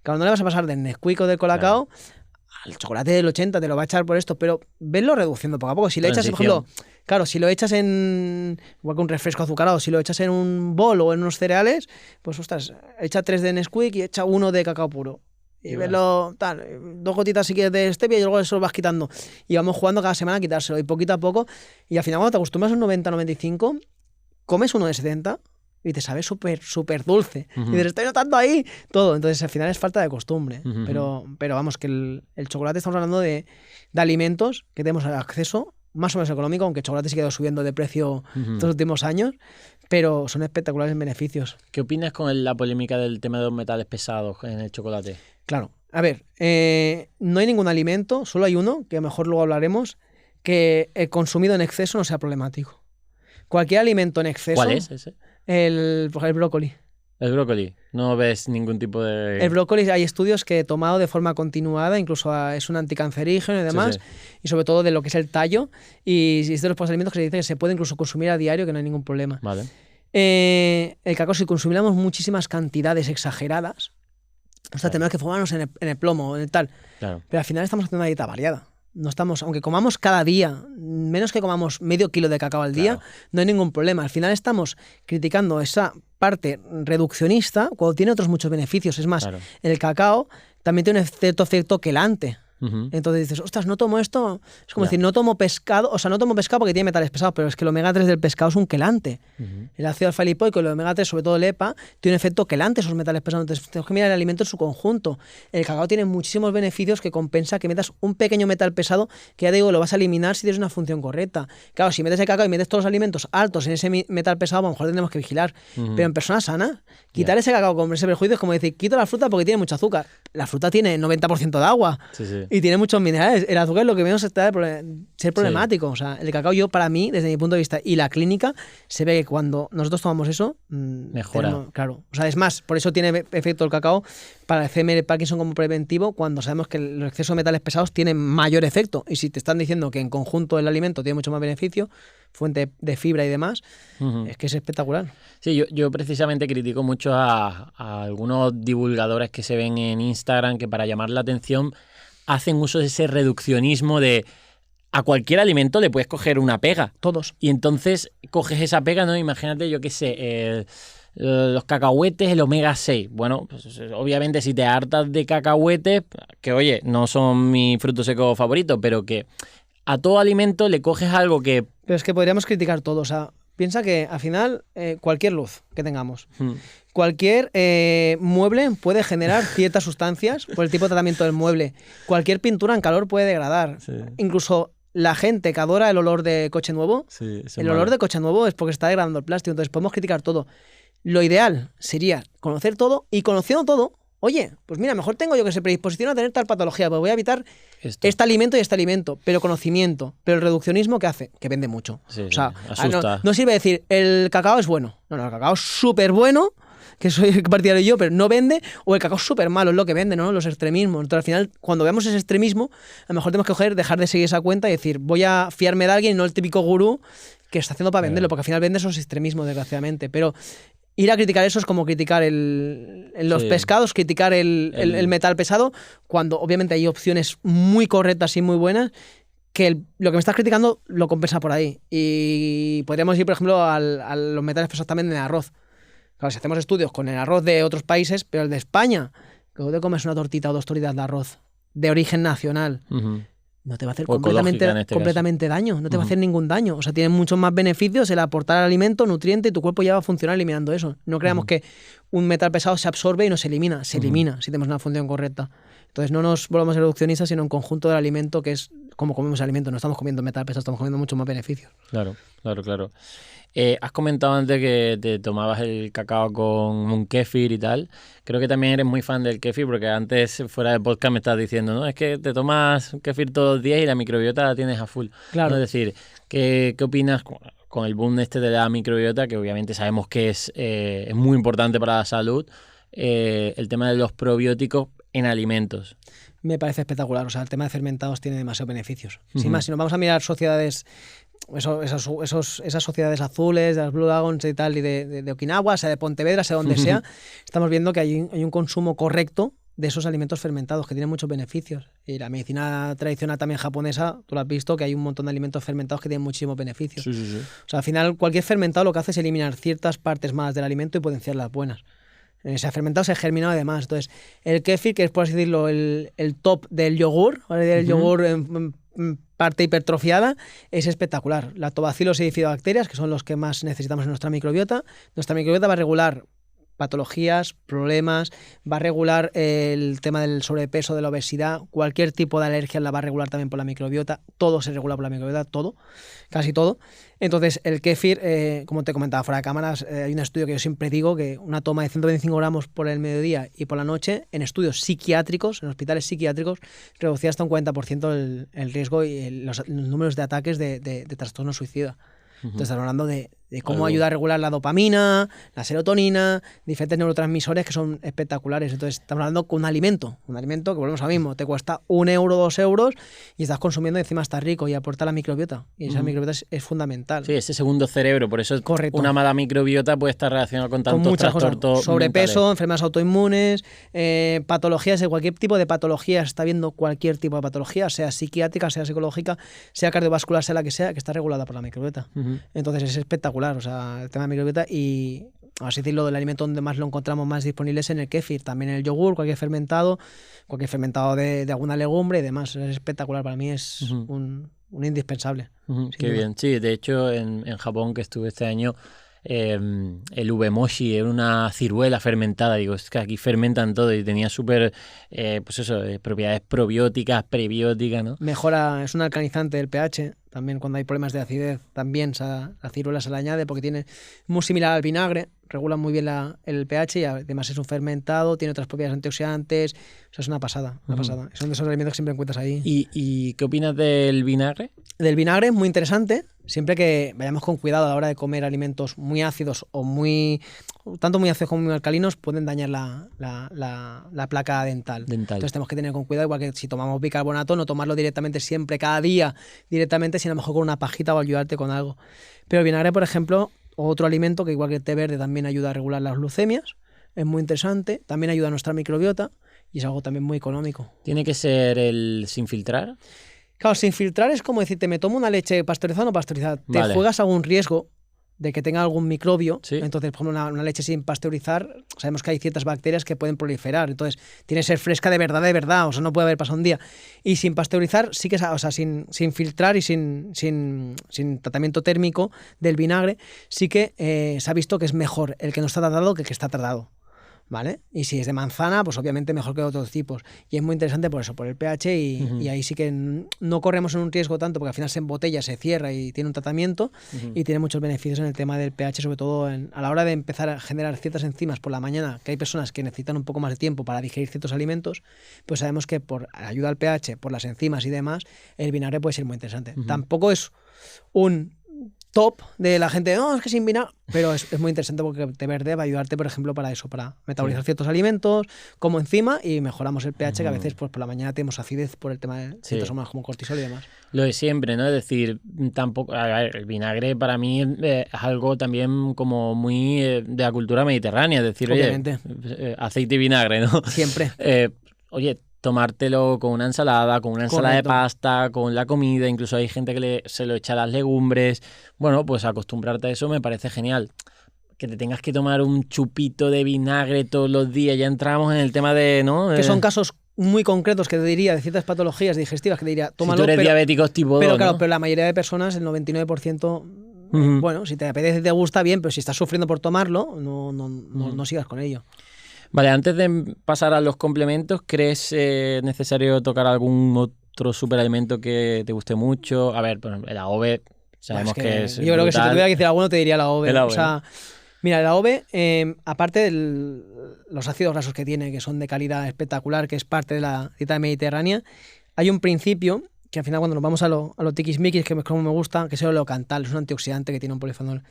Claro, no le vas a pasar del Nesquik o del Colacao al chocolate del 80, te lo va a echar por esto, pero venlo reduciendo poco a poco. Si le echas, por ejemplo, claro, si lo echas igual que un refresco azucarado, si lo echas en un bol o en unos cereales, pues ostras, echa 3 de Nesquik y echa 1 de cacao puro. Y verlo, 2 gotitas si quieres de stevia y luego eso lo vas quitando. Y vamos jugando cada semana a quitárselo y poquito a poco. Y al final cuando te acostumbras a un 90-95, comes uno de 70 y te sabe súper dulce. Y dices, estoy notando ahí todo. Entonces al final es falta de costumbre. Pero vamos, que el chocolate, estamos hablando de alimentos que tenemos acceso más o menos económico, aunque el chocolate se ha ido subiendo de precio estos últimos años, pero son espectaculares en beneficios. ¿Qué opinas con la polémica del tema de los metales pesados en el chocolate? Claro, a ver, no hay ningún alimento, solo hay uno, que a lo mejor luego hablaremos, que el consumido en exceso no sea problemático. Cualquier alimento en exceso... ¿Cuál es ese? El brócoli. El brócoli. No ves ningún tipo de... El brócoli hay estudios que tomado de forma continuada, incluso es un anticancerígeno y demás, y sobre todo de lo que es el tallo, y es de los pocos alimentos que se dice que se puede incluso consumir a diario, que no hay ningún problema. Vale. El cacao, si consumiéramos muchísimas cantidades exageradas, tenemos que fumarnos en el plomo, en el tal. Claro. Pero al final estamos haciendo una dieta variada. No estamos, aunque comamos cada día, menos que comamos medio kilo de cacao al día, no hay ningún problema. Al final estamos criticando esa parte reduccionista cuando tiene otros muchos beneficios. Es más, el cacao también tiene un cierto efecto quelante. Entonces dices, ostras, no tomo esto. Es como decir, no tomo pescado, o sea, no tomo pescado porque tiene metales pesados, pero es que el omega 3 del pescado es un quelante. El ácido alfa-lipoico y el omega 3, sobre todo el EPA, tiene un efecto quelante esos metales pesados. Entonces tenemos que mirar el alimento en su conjunto. El cacao tiene muchísimos beneficios que compensa que metas un pequeño metal pesado que ya te digo, lo vas a eliminar si tienes una función correcta. Claro, si metes el cacao y metes todos los alimentos altos en ese metal pesado, a lo mejor tendremos que vigilar. Pero en personas sanas, quitar ese cacao con ese perjuicio es como decir, quito la fruta porque tiene mucho azúcar. La fruta tiene 90% de agua. Y tiene muchos minerales. El azúcar es lo que menos está ser problemático. O sea, el cacao, para mí, desde mi punto de vista y la clínica, se ve que cuando nosotros tomamos eso, mejora. Claro. O sea, es más, por eso tiene efecto el cacao para el CML Parkinson como preventivo, cuando sabemos que el exceso de metales pesados tiene mayor efecto. Y si te están diciendo que en conjunto el alimento tiene mucho más beneficio, fuente de fibra y demás, es que es espectacular. Sí, yo precisamente critico mucho a algunos divulgadores que se ven en Instagram que para llamar la atención hacen uso de ese reduccionismo de a cualquier alimento le puedes coger una pega. Todos. Y entonces coges esa pega, ¿no? Imagínate, yo qué sé, los cacahuetes, el omega 6. Bueno, pues obviamente si te hartas de cacahuetes, que oye, no son mi fruto seco favorito, pero que a todo alimento le coges algo que... Pero es que podríamos criticar todo, o sea, piensa que al final cualquier luz que tengamos, cualquier mueble puede generar ciertas sustancias por el tipo de tratamiento del mueble. Cualquier pintura en calor puede degradar. Incluso la gente que adora el olor de coche nuevo, el olor de coche nuevo es porque está degradando el plástico. Entonces podemos criticar todo. Lo ideal sería conocer todo y conociendo todo, oye, pues mira, mejor tengo yo que se predisposición a tener tal patología, pues voy a evitar este alimento y este alimento, pero conocimiento, pero el reduccionismo, ¿qué hace? Que vende mucho. O sea, no sirve decir, el cacao es bueno. No, el cacao es súper bueno, que soy partidario yo, pero no vende, o el cacao es súper malo, es lo que vende, ¿no? Los extremismos. Entonces, al final, cuando veamos ese extremismo, a lo mejor tenemos que dejar de seguir esa cuenta y decir, voy a fiarme de alguien y no el típico gurú que está haciendo para venderlo, porque al final vende esos extremismos, desgraciadamente. Pero ir a criticar eso es como criticar los pescados, criticar el metal pesado, cuando obviamente hay opciones muy correctas y muy buenas, que lo que me estás criticando lo compensa por ahí. Y podríamos ir, por ejemplo, a los metales pesados también en el arroz. Claro, si hacemos estudios con el arroz de otros países, pero el de España, que tú te comes una tortita o 2 tortitas de arroz de origen nacional, no te va a hacer completamente daño, no te va a hacer ningún daño. O sea, tiene muchos más beneficios el aportar alimento, nutriente, y tu cuerpo ya va a funcionar eliminando eso. No creamos que un metal pesado se absorbe y no se elimina. Se elimina si tenemos una función correcta. Entonces no nos volvamos reduccionistas, sino en conjunto del alimento, que es cómo comemos alimentos. No estamos comiendo metal pesado, estamos comiendo mucho más beneficios. Claro. Has comentado antes que te tomabas el cacao con un kéfir y tal. Creo que también eres muy fan del kéfir, porque antes, fuera de podcast, me estabas diciendo, ¿no? Es que te tomas kéfir todos los días y la microbiota la tienes a full. Claro. ¿No? Es decir, ¿qué opinas con el boom este de la microbiota, que obviamente sabemos que es muy importante para la salud, el tema de los probióticos en alimentos? Me parece espectacular. O sea, el tema de fermentados tiene demasiados beneficios. Sin más, si nos vamos a mirar sociedades, esas sociedades azules, de las Blue Dragons y tal, y de Okinawa, sea de Pontevedra, sea donde sea, estamos viendo que hay un consumo correcto de esos alimentos fermentados que tienen muchos beneficios. Y la medicina tradicional también japonesa, tú lo has visto, que hay un montón de alimentos fermentados que tienen muchísimos beneficios. Sí. O sea, al final, cualquier fermentado lo que hace es eliminar ciertas partes malas del alimento y potenciar las buenas. Se ha fermentado, se ha germinado además. Entonces, el kéfir, que es, por así decirlo, el top del yogur, ¿vale? Del yogur en parte hipertrofiada, es espectacular. Lactobacilos y bifidobacterias, que son los que más necesitamos en nuestra microbiota. Nuestra microbiota va a regular patologías, problemas, va a regular el tema del sobrepeso, de la obesidad, cualquier tipo de alergia la va a regular también por la microbiota, todo se regula por la microbiota, todo, casi todo. Entonces el kéfir, como te comentaba fuera de cámaras, hay un estudio que yo siempre digo que una toma de 125 gramos por el mediodía y por la noche en estudios psiquiátricos, en hospitales psiquiátricos, reducía hasta un 40% el riesgo y los números de ataques de trastorno suicida. Entonces estamos hablando de cómo ayuda a regular la dopamina, la serotonina, diferentes neurotransmisores que son espectaculares. Entonces estamos hablando con un alimento que volvemos a mismo, te cuesta 1 euro, 2 euros y estás consumiendo y encima estás rico y aporta la microbiota. Y esa microbiota es fundamental. Sí, ese segundo cerebro, por eso correcto. Una mala microbiota puede estar relacionada con tantos muchas trastornos cosas. Sobrepeso, mentales. enfermedades autoinmunes, patologías, de cualquier tipo de patología, está viendo cualquier tipo de patología, sea psiquiátrica, sea psicológica, sea cardiovascular, sea la que sea, que está regulada por la microbiota. Entonces es espectacular, o sea, el tema de microbiota y, así decirlo, del alimento donde más lo encontramos más disponible es en el kéfir, también en el yogur, cualquier fermentado de alguna legumbre y demás. Es espectacular, para mí es un indispensable. Qué bien, sí, de hecho en Japón, que estuve este año, el ubemoshi era una ciruela fermentada. Digo, es que aquí fermentan todo y tenía súper, propiedades probióticas, prebióticas, ¿no? Mejora, es un alcalinizante del pH. También cuando hay problemas de acidez, también la ciruela se le añade porque tiene muy similar al vinagre, regula muy bien el pH y además es un fermentado, tiene otras propiedades antioxidantes. O sea, es una pasada, una pasada. Son de esos alimentos que siempre encuentras ahí. ¿Y qué opinas del vinagre? Del vinagre es muy interesante, siempre que vayamos con cuidado a la hora de comer alimentos muy ácidos o tanto muy ácidos como muy alcalinos, pueden dañar la placa dental. Entonces tenemos que tener con cuidado, igual que si tomamos bicarbonato, no tomarlo directamente siempre, cada día, directamente, sino a lo mejor con una pajita o ayudarte con algo. Pero el vinagre, por ejemplo, otro alimento que igual que el té verde también ayuda a regular las glucemias, es muy interesante, también ayuda a nuestra microbiota y es algo también muy económico. ¿Tiene que ser el sin filtrar? Claro, sin filtrar es como decirte, me tomo una leche pasteurizada o no pasteurizada. Te juegas algún riesgo de que tenga algún microbio. Sí. Entonces, por ejemplo, una leche sin pasteurizar, sabemos que hay ciertas bacterias que pueden proliferar. Entonces, tiene que ser fresca de verdad. O sea, no puede haber pasado un día. Y sin pasteurizar, sí que, o sea, sin filtrar y sin tratamiento térmico del vinagre, sí que se ha visto que es mejor el que no está tratado que el que está tratado. ¿Vale? Y si es de manzana, pues obviamente mejor que otros tipos. Y es muy interesante por eso, por el pH y ahí sí que no corremos en un riesgo tanto porque al final se embotella, se cierra y tiene un tratamiento y tiene muchos beneficios en el tema del pH, sobre todo a la hora de empezar a generar ciertas enzimas por la mañana, que hay personas que necesitan un poco más de tiempo para digerir ciertos alimentos, pues sabemos que por ayuda al pH, por las enzimas y demás, el vinagre puede ser muy interesante. Tampoco es un top de la gente, no, es que sin vinagre, pero es muy interesante porque el té verde va a ayudarte, por ejemplo, para eso, para metabolizar ciertos alimentos como enzima y mejoramos el pH, que a veces pues por la mañana tenemos acidez por el tema de ciertas hormonas como cortisol y demás. Lo de siempre, ¿no? Es decir, tampoco, a ver, el vinagre para mí es algo también como muy de la cultura mediterránea, es decir, obviamente. Oye, aceite y vinagre, ¿no? Siempre. Oye, tomártelo con una ensalada de pasta, con la comida, incluso hay gente que se lo echa a las legumbres. Bueno, pues acostumbrarte a eso me parece genial. Que te tengas que tomar un chupito de vinagre todos los días, ya entramos en el tema de, ¿no? Que son casos muy concretos que te diría, de ciertas patologías digestivas, que te diría, tómalo. Si tú eres diabético tipo 2, pero claro, ¿no? pero la mayoría de personas, el 99%, bueno, si te apetece y te gusta, bien, pero si estás sufriendo por tomarlo, no sigas con ello. Vale, antes de pasar a los complementos, ¿crees necesario tocar algún otro superalimento que te guste mucho? A ver, el AOVE sabemos que es yo creo que si te tuviera que decir alguno te diría el AOVE. El AOVE, o sea, mira, el AOVE, aparte de los ácidos grasos que tiene, que son de calidad espectacular, que es parte de la dieta mediterránea, hay un principio que al final cuando nos vamos a lo tiquismiquis, que es como me gusta, que es el oleocantal, es un antioxidante que tiene un polifenol.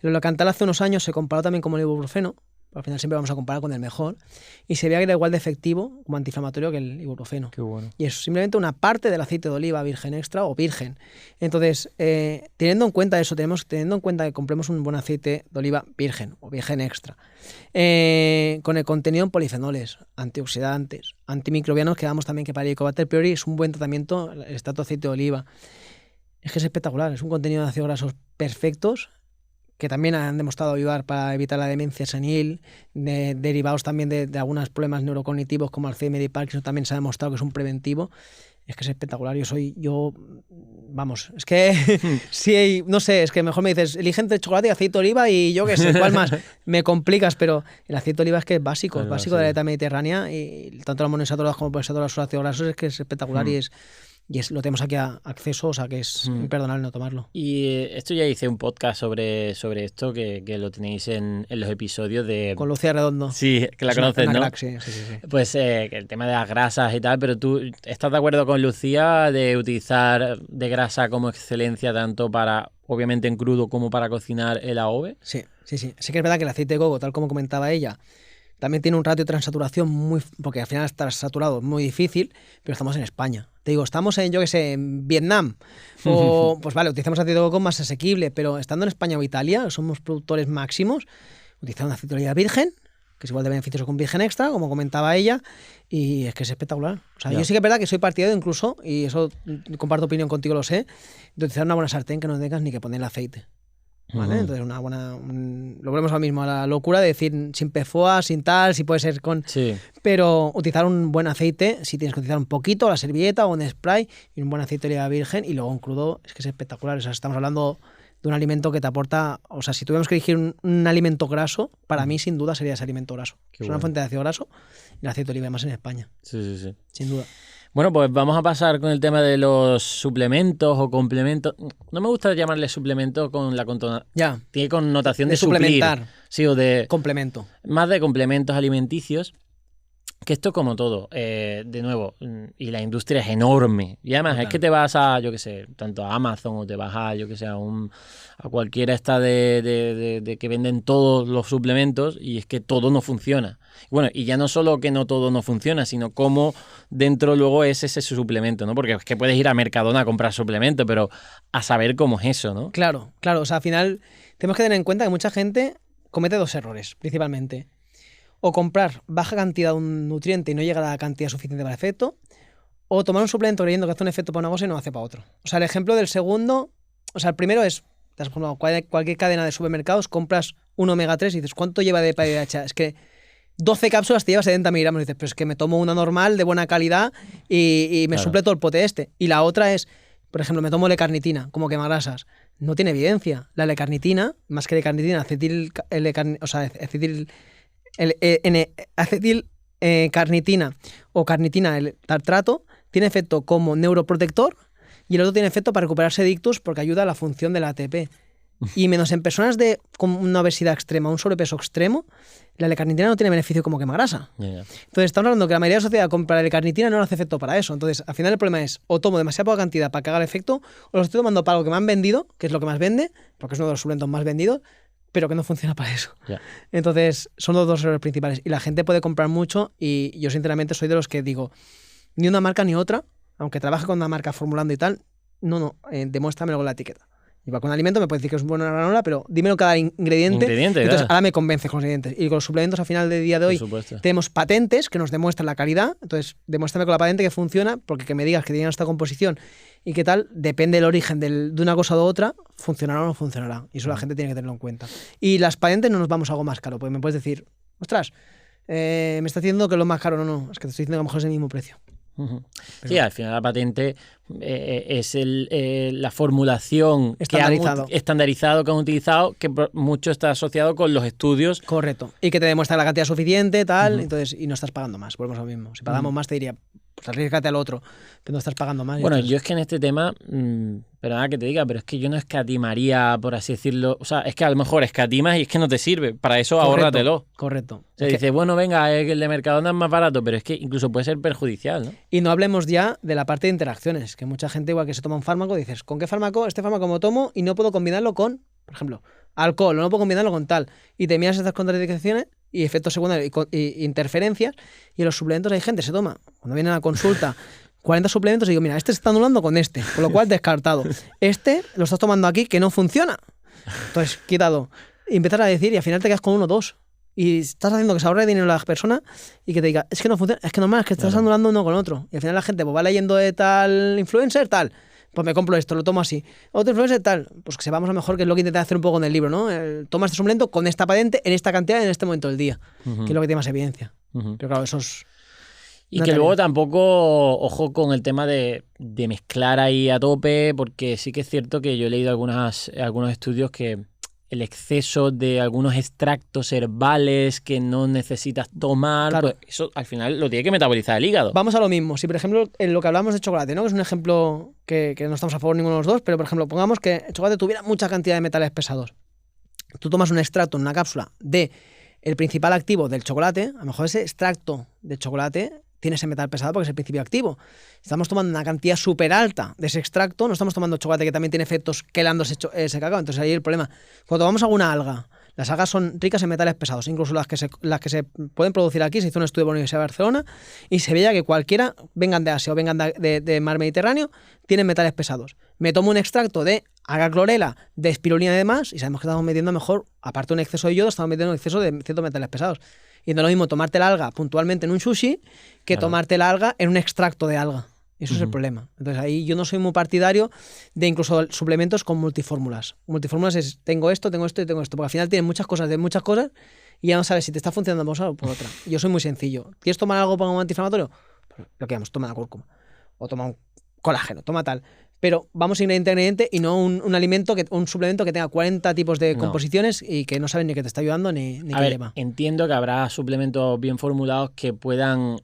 El oleocantal hace unos años se comparó también como el ibuprofeno, al final siempre vamos a comparar con el mejor, y se veía que era igual de efectivo como antiinflamatorio que el ibuprofeno. Qué bueno. Y es simplemente una parte del aceite de oliva virgen extra o virgen. Entonces, teniendo en cuenta eso, teniendo en cuenta que compremos un buen aceite de oliva virgen o virgen extra, con el contenido en polifenoles, antioxidantes, antimicrobianos, que damos también que para el Helicobacter pylori es un buen tratamiento el extracto de aceite de oliva. Es que es espectacular, es un contenido de ácidos grasos perfectos, que también han demostrado ayudar para evitar la demencia senil, derivados también de algunos problemas neurocognitivos como Alzheimer y Parkinson, también se ha demostrado que es un preventivo. Es que es espectacular. Vamos, es que sí, no sé, es que mejor me dices, elige entre chocolate y aceite de oliva y yo qué sé, ¿cuál más? Me complicas, pero el aceite de oliva es que es básico, es básico de la dieta mediterránea, y tanto los monoinsaturados como poliinsaturados, los ácidos grasos, es que es espectacular y lo tenemos aquí a acceso, o sea que es imperdonable no tomarlo. Y esto ya hice un podcast sobre esto, que lo tenéis en los episodios de... Con Lucía Redondo. Sí, que la conoces, ¿no? Crack, sí. Pues el tema de las grasas y tal, pero tú estás de acuerdo con Lucía de utilizar de grasa como excelencia tanto para, obviamente en crudo, como para cocinar el AOVE. Sí. Sí que es verdad que el aceite de coco, tal como comentaba ella, también tiene un ratio de transaturación porque al final estar saturado es muy difícil, pero estamos en España. Te digo, estamos en Vietnam, o pues vale, utilizamos aceite de coco más asequible, pero estando en España o Italia, somos productores máximos, utilizando aceite de oliva virgen, que es igual de beneficioso con virgen extra, como comentaba ella, y es que es espectacular. O sea, yo sí que es verdad que soy partidario incluso, y eso comparto opinión contigo, lo sé, de utilizar una buena sartén que no tengas ni que poner el aceite. ¿Vale? Entonces lo volvemos al mismo, a la locura de decir sin PFOA, sin tal, si puede ser con... Sí. Pero utilizar un buen aceite, si tienes que utilizar un poquito, la servilleta o un spray, y un buen aceite de oliva virgen, y luego un crudo, es que es espectacular. O sea, estamos hablando de un alimento que te aporta... O sea, si tuviéramos que elegir un alimento graso, para mí sin duda sería ese alimento graso. Es una fuente de ácido graso, y el aceite de oliva más en España. Sí. Sin duda. Bueno, pues vamos a pasar con el tema de los suplementos o complementos. No me gusta llamarle suplemento con la Ya. Tiene connotación de suplementar. Suplir. Sí, o de... Complemento. Más de complementos alimenticios. Que esto como todo, de nuevo, y la industria es enorme. Y además es que te vas a, yo qué sé, tanto a Amazon o te vas a, yo qué sé, a cualquiera esta de que venden todos los suplementos, y es que todo no funciona. Bueno, y ya no solo que no todo no funciona, sino cómo dentro luego es ese suplemento, ¿no? Porque es que puedes ir a Mercadona a comprar suplemento, pero a saber cómo es eso, ¿no? Claro. O sea, al final tenemos que tener en cuenta que mucha gente comete dos errores, principalmente. O comprar baja cantidad de un nutriente y no llega a la cantidad suficiente para el efecto, o tomar un suplemento creyendo que hace un efecto para una cosa y no hace para otro. O sea, el ejemplo del segundo, o sea, el primero es, cualquier cadena de supermercados, compras un omega 3 y dices, ¿cuánto lleva de PDHA? Es que 12 cápsulas te lleva 70 miligramos y dices, pero es que me tomo una normal de buena calidad y me suple todo el pote este. Y la otra es, por ejemplo, me tomo L-carnitina como quemagrasas. No tiene evidencia. La L-carnitina, más que L-carnitina, acetil-carnitina o carnitina, el tartrato, tiene efecto como neuroprotector, y el otro tiene efecto para recuperarse de ictus porque ayuda a la función del ATP. Y menos en personas con una obesidad extrema, un sobrepeso extremo, la L-carnitina no tiene beneficio como quemagrasa. Entonces estamos hablando que la mayoría de la sociedad compra la L-carnitina y no le hace efecto para eso. Entonces al final el problema es, o tomo demasiada poca cantidad para que haga el efecto, o lo estoy tomando para algo que me han vendido, que es lo que más vende, porque es uno de los suplementos más vendidos, pero que no funciona para eso. Entonces, son los dos errores principales. Y la gente puede comprar mucho, y yo sinceramente soy de los que digo, ni una marca ni otra, aunque trabaje con una marca formulando y tal, demuéstramelo con la etiqueta. Y para con un alimento me puedes decir que es buena granola, pero dímelo cada ingrediente. Entonces, ahora me convences con los ingredientes. Y con los suplementos, al final del día de hoy, tenemos patentes que nos demuestran la calidad. Entonces, demuéstrame con la patente que funciona, porque que me digas que tiene esta composición y qué tal, depende del origen de una cosa u otra, funcionará o no funcionará. Y eso la gente tiene que tenerlo en cuenta. Y las patentes no nos vamos a algo más caro, porque me puedes decir, ostras, me está diciendo que lo más caro, no, es que te estoy diciendo que a lo mejor es el mismo precio. Sí, al final la patente es la formulación estandarizado que han utilizado, que mucho está asociado con los estudios. Correcto. Y que te demuestra la cantidad suficiente, tal, entonces, y no estás pagando más. Volvemos a lo mismo. Si pagamos más, te diría, pues arriesgate al otro, pero no estás pagando más. Bueno, yo es que en este tema, perdona que te diga, pero es que yo no escatimaría, por así decirlo. O sea, es que a lo mejor escatimas y es que no te sirve. Para eso ahórratelo. Correcto. Se dice, bueno, venga, el de Mercadona es más barato, pero es que incluso puede ser perjudicial, ¿no? Y no hablemos ya de la parte de interacciones, que mucha gente igual que se toma un fármaco, dices, ¿con qué fármaco? Este fármaco me tomo y no puedo combinarlo con, por ejemplo, alcohol, o no puedo combinarlo con tal. Y te miras estas contradicciones y efectos secundarios y interferencias, y en los suplementos hay gente, se toma, cuando viene a la consulta, 40 suplementos y digo, mira, este se está anulando con este, con lo cual descartado. Este lo estás tomando aquí que no funciona. Entonces, quitado. Y empiezas a decir y al final te quedas con 1 o 2. Y estás haciendo que se ahorre dinero la persona y que te diga, es que no funciona, es que normal, es que estás anulando uno con otro. Y al final la gente pues va leyendo de tal influencer, tal, pues me compro esto, lo tomo así. Otro influencer, tal, pues que sepamos a lo mejor que es lo que intenté hacer un poco en el libro, ¿no? Toma este suplemento con esta patente, en esta cantidad, en este momento del día, que es lo que tiene más evidencia. Pero claro, eso es... Y que luego tampoco, ojo con el tema de mezclar ahí a tope, porque sí que es cierto que yo he leído algunos estudios que el exceso de algunos extractos herbales que no necesitas tomar, claro, pues eso al final lo tiene que metabolizar el hígado. Vamos a lo mismo. Si, por ejemplo, en lo que hablamos de chocolate, ¿no? Que es un ejemplo que no estamos a favor ninguno de los dos, pero, por ejemplo, pongamos que el chocolate tuviera mucha cantidad de metales pesados. Tú tomas un extracto en una cápsula de el principal activo del chocolate, a lo mejor ese extracto de chocolate tiene ese metal pesado porque es el principio activo. Estamos tomando una cantidad súper alta de ese extracto, no estamos tomando chocolate que también tiene efectos quelando ese cacao. Entonces ahí el problema. Cuando tomamos alguna alga, las algas son ricas en metales pesados, incluso las que se pueden producir aquí. Se hizo un estudio en la Universidad de Barcelona y se veía que cualquiera, vengan de Asia o vengan de mar Mediterráneo, tienen metales pesados. Me tomo un extracto de alga clorela, de espirulina y demás, y sabemos que estamos metiendo mejor, aparte de un exceso de yodo, estamos metiendo un exceso de ciertos metales pesados. Y no es lo mismo tomarte la alga puntualmente en un sushi que tomarte la alga en un extracto de alga. Eso es el problema. Entonces ahí yo no soy muy partidario de incluso suplementos con multifórmulas. Multifórmulas es tengo esto y tengo esto, porque al final tienen muchas cosas de muchas cosas y ya no sabes si te está funcionando por una o por otra. Yo soy muy sencillo. ¿Quieres tomar algo para un antiinflamatorio? Pues lo que llamamos, toma la cúrcuma. O toma un colágeno, toma tal. Pero vamos ingrediente a ingrediente y no un suplemento que tenga 40 tipos de composiciones y que no sabes ni que te está ayudando ni qué lleva. Entiendo que habrá suplementos bien formulados que puedan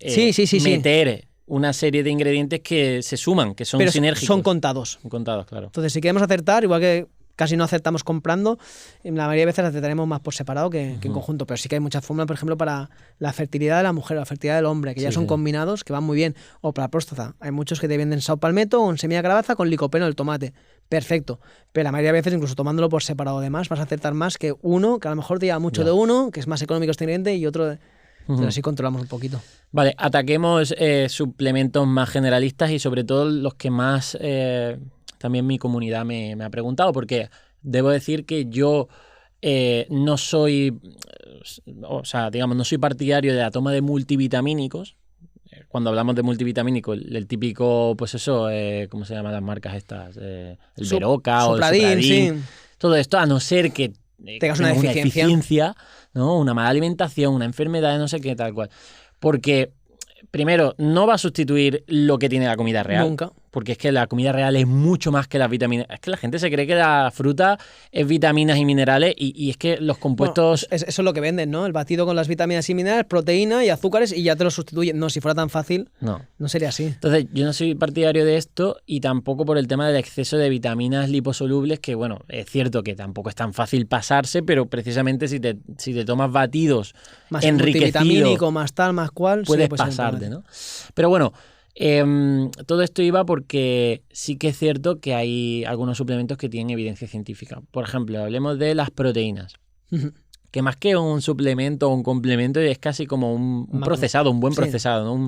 meter una serie de ingredientes que se suman, que son sinérgicos. Son contados. Son contados, claro. Entonces, si queremos acertar, igual que casi no acertamos comprando, la mayoría de veces acertaremos más por separado que en conjunto. Pero sí que hay muchas fórmulas, por ejemplo, para la fertilidad de la mujer, la fertilidad del hombre, que ya son combinados, que van muy bien. O para la próstata. Hay muchos que te venden sao palmetto o en semilla de calabaza con licopeno del tomate. Perfecto. Pero la mayoría de veces, incluso tomándolo por separado de más, vas a acertar más que uno, que a lo mejor te lleva mucho de uno, que es más económico este ingrediente, y otro... Pero así controlamos un poquito. Vale, ataquemos suplementos más generalistas y sobre todo los que más también mi comunidad me ha preguntado, porque debo decir que yo no soy, o sea, digamos, no soy partidario de la toma de multivitamínicos. Cuando hablamos de multivitamínicos, el típico, pues eso, ¿cómo se llaman las marcas estas? El Veroca o el Supradin. Sí. Todo esto, a no ser que tengas una deficiencia, ¿no? Una mala alimentación, una enfermedad, no sé qué, tal cual. Porque, primero, no va a sustituir lo que tiene la comida real. Nunca. Porque es que la comida real es mucho más que las vitaminas. Es que la gente se cree que la fruta es vitaminas y minerales y es que los compuestos... Bueno, eso es lo que venden, ¿no? El batido con las vitaminas y minerales, proteína y azúcares y ya te lo sustituyen. No, si fuera tan fácil, no sería así. Entonces, yo no soy partidario de esto y tampoco por el tema del exceso de vitaminas liposolubles, que bueno, es cierto que tampoco es tan fácil pasarse, pero precisamente si te tomas batidos más enriquecidos... multivitamínico, más tal, más cual... Puedes pasarte, ¿no? Pero bueno... todo esto iba porque sí que es cierto que hay algunos suplementos que tienen evidencia científica. Por ejemplo, hablemos de las proteínas. Que más que un suplemento o un complemento es casi como un procesado, un buen procesado, ¿no?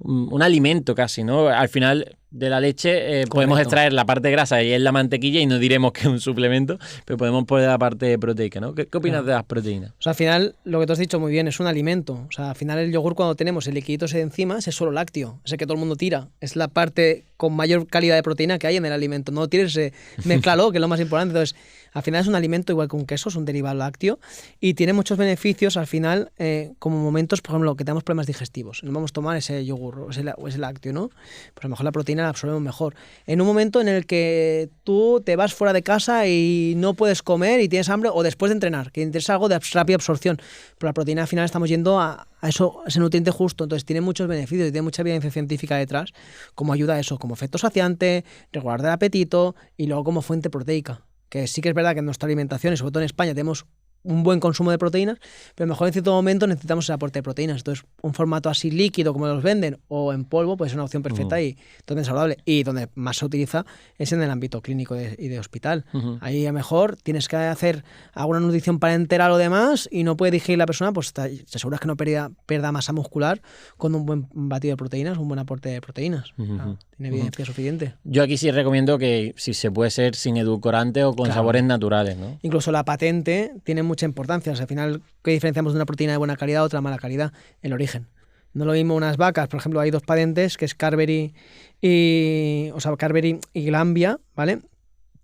Un alimento casi, ¿no? Al final de la leche podemos extraer la parte grasa y es la mantequilla y no diremos que es un suplemento, pero podemos poner la parte proteica, ¿no? ¿Qué opinas de las proteínas? O sea, al final, lo que tú has dicho muy bien, es un alimento. O sea, al final el yogur cuando tenemos el liquidito ese de encima es solo lácteo, ese que todo el mundo tira. Es la parte con mayor calidad de proteína que hay en el alimento. No tires ese, mézclalo, que es lo más importante. Entonces, Al final es un alimento igual que un queso, es un derivado lácteo y tiene muchos beneficios al final, como momentos, por ejemplo, que tenemos problemas digestivos. No vamos a tomar ese yogur o ese lácteo, ¿no? Pues a lo mejor la proteína la absorbemos mejor. En un momento en el que tú te vas fuera de casa y no puedes comer y tienes hambre, o después de entrenar, que interesa algo de rápida absorción, pero la proteína al final estamos yendo a ese nutriente justo, entonces tiene muchos beneficios y tiene mucha evidencia científica detrás, como ayuda a eso, como efecto saciante, regular del apetito y luego como fuente proteica. Que sí que es verdad que en nuestra alimentación, y sobre todo en España, tenemos un buen consumo de proteínas, pero a lo mejor en cierto momento necesitamos ese aporte de proteínas. Entonces, un formato así líquido como los venden o en polvo puede ser una opción perfecta y totalmente saludable. Y donde más se utiliza es en el ámbito clínico y de hospital. Ahí a lo mejor tienes que hacer alguna nutrición parenteral o demás y no puede digerir la persona, pues te aseguras que no pierda masa muscular con un buen batido de proteínas, un buen aporte de proteínas. Tiene evidencia suficiente. Yo aquí sí recomiendo que si se puede ser sin edulcorantes o con sabores naturales, ¿no? Incluso la patente tiene mucha importancia. O sea, al final, ¿qué diferenciamos de una proteína de buena calidad a otra de mala calidad? El origen. No lo mismo unas vacas, por ejemplo, hay dos patentes, que es Carberry y Glambia, ¿vale?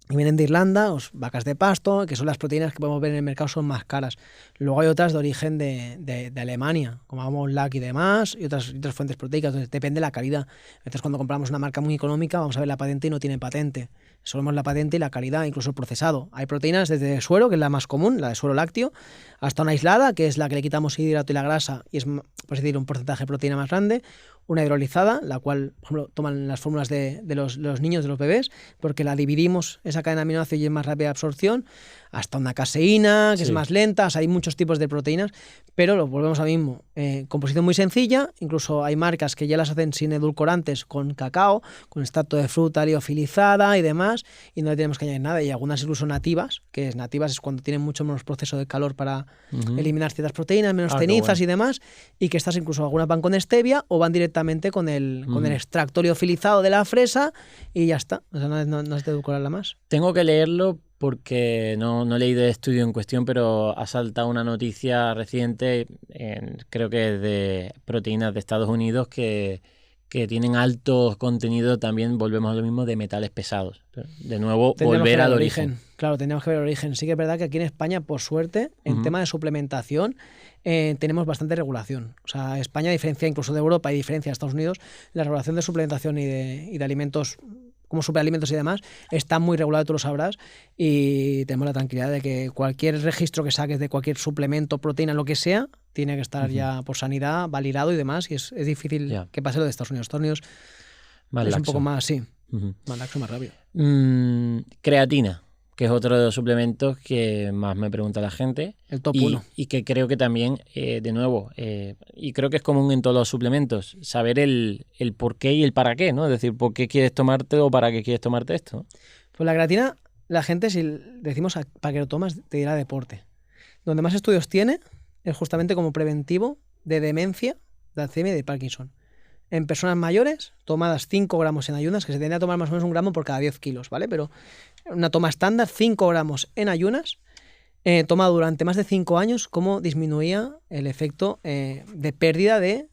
Y vienen de Irlanda, vacas de pasto, que son las proteínas que podemos ver en el mercado, son más caras. Luego hay otras de origen de Alemania, como vamos LAC y demás, y otras fuentes proteicas. Entonces depende de la calidad. Entonces cuando compramos una marca muy económica, vamos a ver la patente y no tiene patente. Solo vemos la patente y la calidad, incluso el procesado. Hay proteínas desde suero, que es la más común, la de suero lácteo, hasta una aislada, que es la que le quitamos el hidrato y la grasa, y es, por decir, un porcentaje de proteína más grande. Una hidrolizada, la cual, por ejemplo, toman las fórmulas de los niños, de los bebés, porque la dividimos, esa cadena de aminoácidos y es más rápida de absorción, hasta una caseína, que es más lenta. O sea, hay muchos tipos de proteínas, pero lo volvemos a mismo. Composición muy sencilla, incluso hay marcas que ya las hacen sin edulcorantes, con cacao, con extracto de fruta liofilizada y demás, y no le tenemos que añadir nada. Y algunas incluso nativas, nativas es cuando tienen mucho menos proceso de calor para eliminar ciertas proteínas, menos cenizas y demás, y que estas incluso algunas van con stevia o van directamente con el extracto liofilizado de la fresa y ya está. O sea, no es de edulcorarla más. Tengo que leerlo porque no he leído el estudio en cuestión, pero ha saltado una noticia reciente, creo que es de proteínas de Estados Unidos, que tienen alto contenido, también volvemos a lo mismo, de metales pesados. De nuevo, volver al origen. Claro, tenemos que ver el origen. Sí que es verdad que aquí en España, por suerte, en tema de suplementación, tenemos bastante regulación. O sea, España, a diferencia incluso de Europa y diferencia de Estados Unidos, la regulación de suplementación y de alimentos como superalimentos y demás, está muy regulado, tú lo sabrás, y tenemos la tranquilidad de que cualquier registro que saques de cualquier suplemento, proteína, lo que sea, tiene que estar ya por sanidad, validado y demás, y es difícil que pase lo de Estados Unidos. Estados Unidos más es laxo. Un poco más, sí, más laxo, más rápido. Creatina, que es otro de los suplementos que más me pregunta la gente. El top 1. Y que creo que también, de nuevo, y creo que es común en todos los suplementos, saber el por qué y el para qué, ¿no? Es decir, por qué quieres tomarte o para qué quieres tomarte esto. Pues la creatina, la gente, si decimos para qué lo tomas, te dirá deporte. Donde más estudios tiene es justamente como preventivo de demencia, de Alzheimer y de Parkinson. En personas mayores, tomadas 5 gramos en ayunas, que se tendría a tomar más o menos 1 gramo por cada 10 kilos, ¿vale? Pero una toma estándar, 5 gramos en ayunas, tomado durante más de 5 años, cómo disminuía el efecto de pérdida de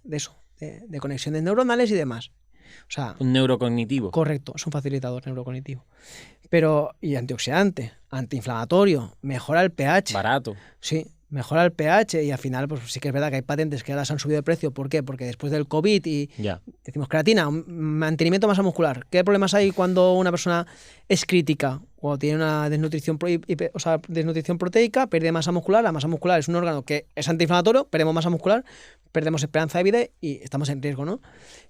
conexiones neuronales y demás. O sea, un neurocognitivo. Correcto, es un facilitador neurocognitivo. Y antioxidante, antiinflamatorio, mejora el pH. Barato. Sí, mejora el pH y al final pues sí que es verdad que hay patentes que ahora se han subido de precio. ¿Por qué? Porque después del COVID y decimos creatina, mantenimiento de masa muscular. ¿Qué problemas hay cuando una persona es crítica o tiene una desnutrición proteica, pierde masa muscular? La masa muscular es un órgano que es antiinflamatorio, perdemos masa muscular, perdemos esperanza de vida y estamos en riesgo, ¿no?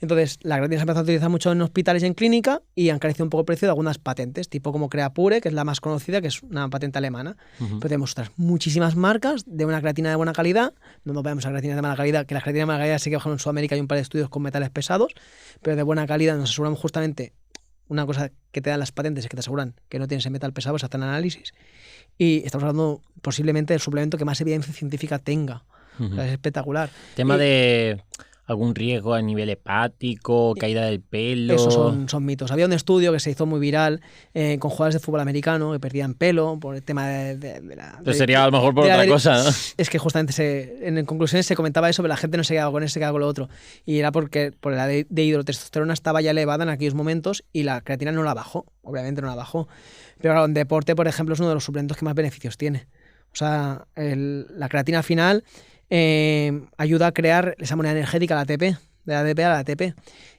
Entonces, la creatina se ha empezado a utilizar mucho en hospitales y en clínica y han carecido un poco el precio de algunas patentes, tipo como Creapure, que es la más conocida, que es una patente alemana. Pero tenemos muchísimas marcas de una creatina de buena calidad. No nos vayamos a creatinas de mala calidad, que la creatina de mala calidad sí que, por ejemplo, en Sudamérica hay un par de estudios con metales pesados, pero de buena calidad nos aseguramos justamente. Una cosa que te dan las patentes es que te aseguran que no tienes ese metal pesado, se hacen análisis. Y estamos hablando posiblemente del suplemento que más evidencia científica tenga. O sea, es espectacular. Tema de algún riesgo a nivel hepático, caída del pelo? Esos son mitos. Había un estudio que se hizo muy viral con jugadores de fútbol americano que perdían pelo por el tema de la... Pero sería a lo mejor por otra cosa, ¿no? Es que justamente en conclusiones se comentaba eso, pero la gente no se quedaba con eso, se quedaba con lo otro. Y era porque la de hidrotestosterona estaba ya elevada en aquellos momentos y la creatina no la bajó. Obviamente no la bajó. Pero claro, en deporte, por ejemplo, es uno de los suplementos que más beneficios tiene. O sea, la creatina al final ayuda a crear esa moneda energética, la ATP, de la ADP a la ATP.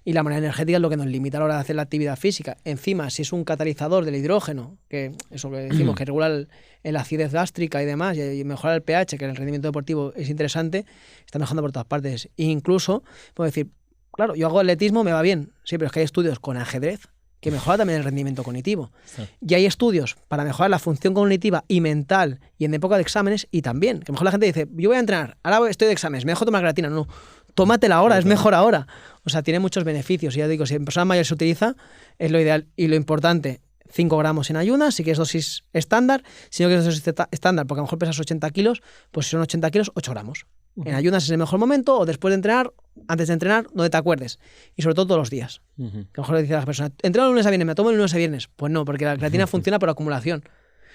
Y la moneda energética es lo que nos limita a la hora de hacer la actividad física. Encima, si es un catalizador del hidrógeno, que eso que decimos, que regula la acidez gástrica y demás, y mejora el pH, que en el rendimiento deportivo es interesante, está mejorando por todas partes. E incluso, puedo decir, claro, yo hago atletismo, me va bien. Sí, pero es que hay estudios con ajedrez que mejora también el rendimiento cognitivo. Sí. Y hay estudios para mejorar la función cognitiva y mental y en época de exámenes y también, que mejor la gente dice, yo voy a entrenar, ahora estoy de exámenes, me dejo tomar creatina. No, tómatela ahora, sí, es mejor ahora. O sea, tiene muchos beneficios. Y ya digo, si en personas mayores se utiliza, es lo ideal y lo importante. 5 gramos en ayunas, si quieres dosis estándar. Si no quieres dosis estándar, porque a lo mejor pesas 80 kilos, pues si son 80 kilos, 8 gramos. En ayunas es el mejor momento, o después de entrenar, antes de entrenar, donde te acuerdes. Y sobre todo todos los días. Que a lo mejor le dice a las personas, entreno el lunes a viernes, me tomo el lunes a viernes. Pues no, porque la creatina funciona por acumulación.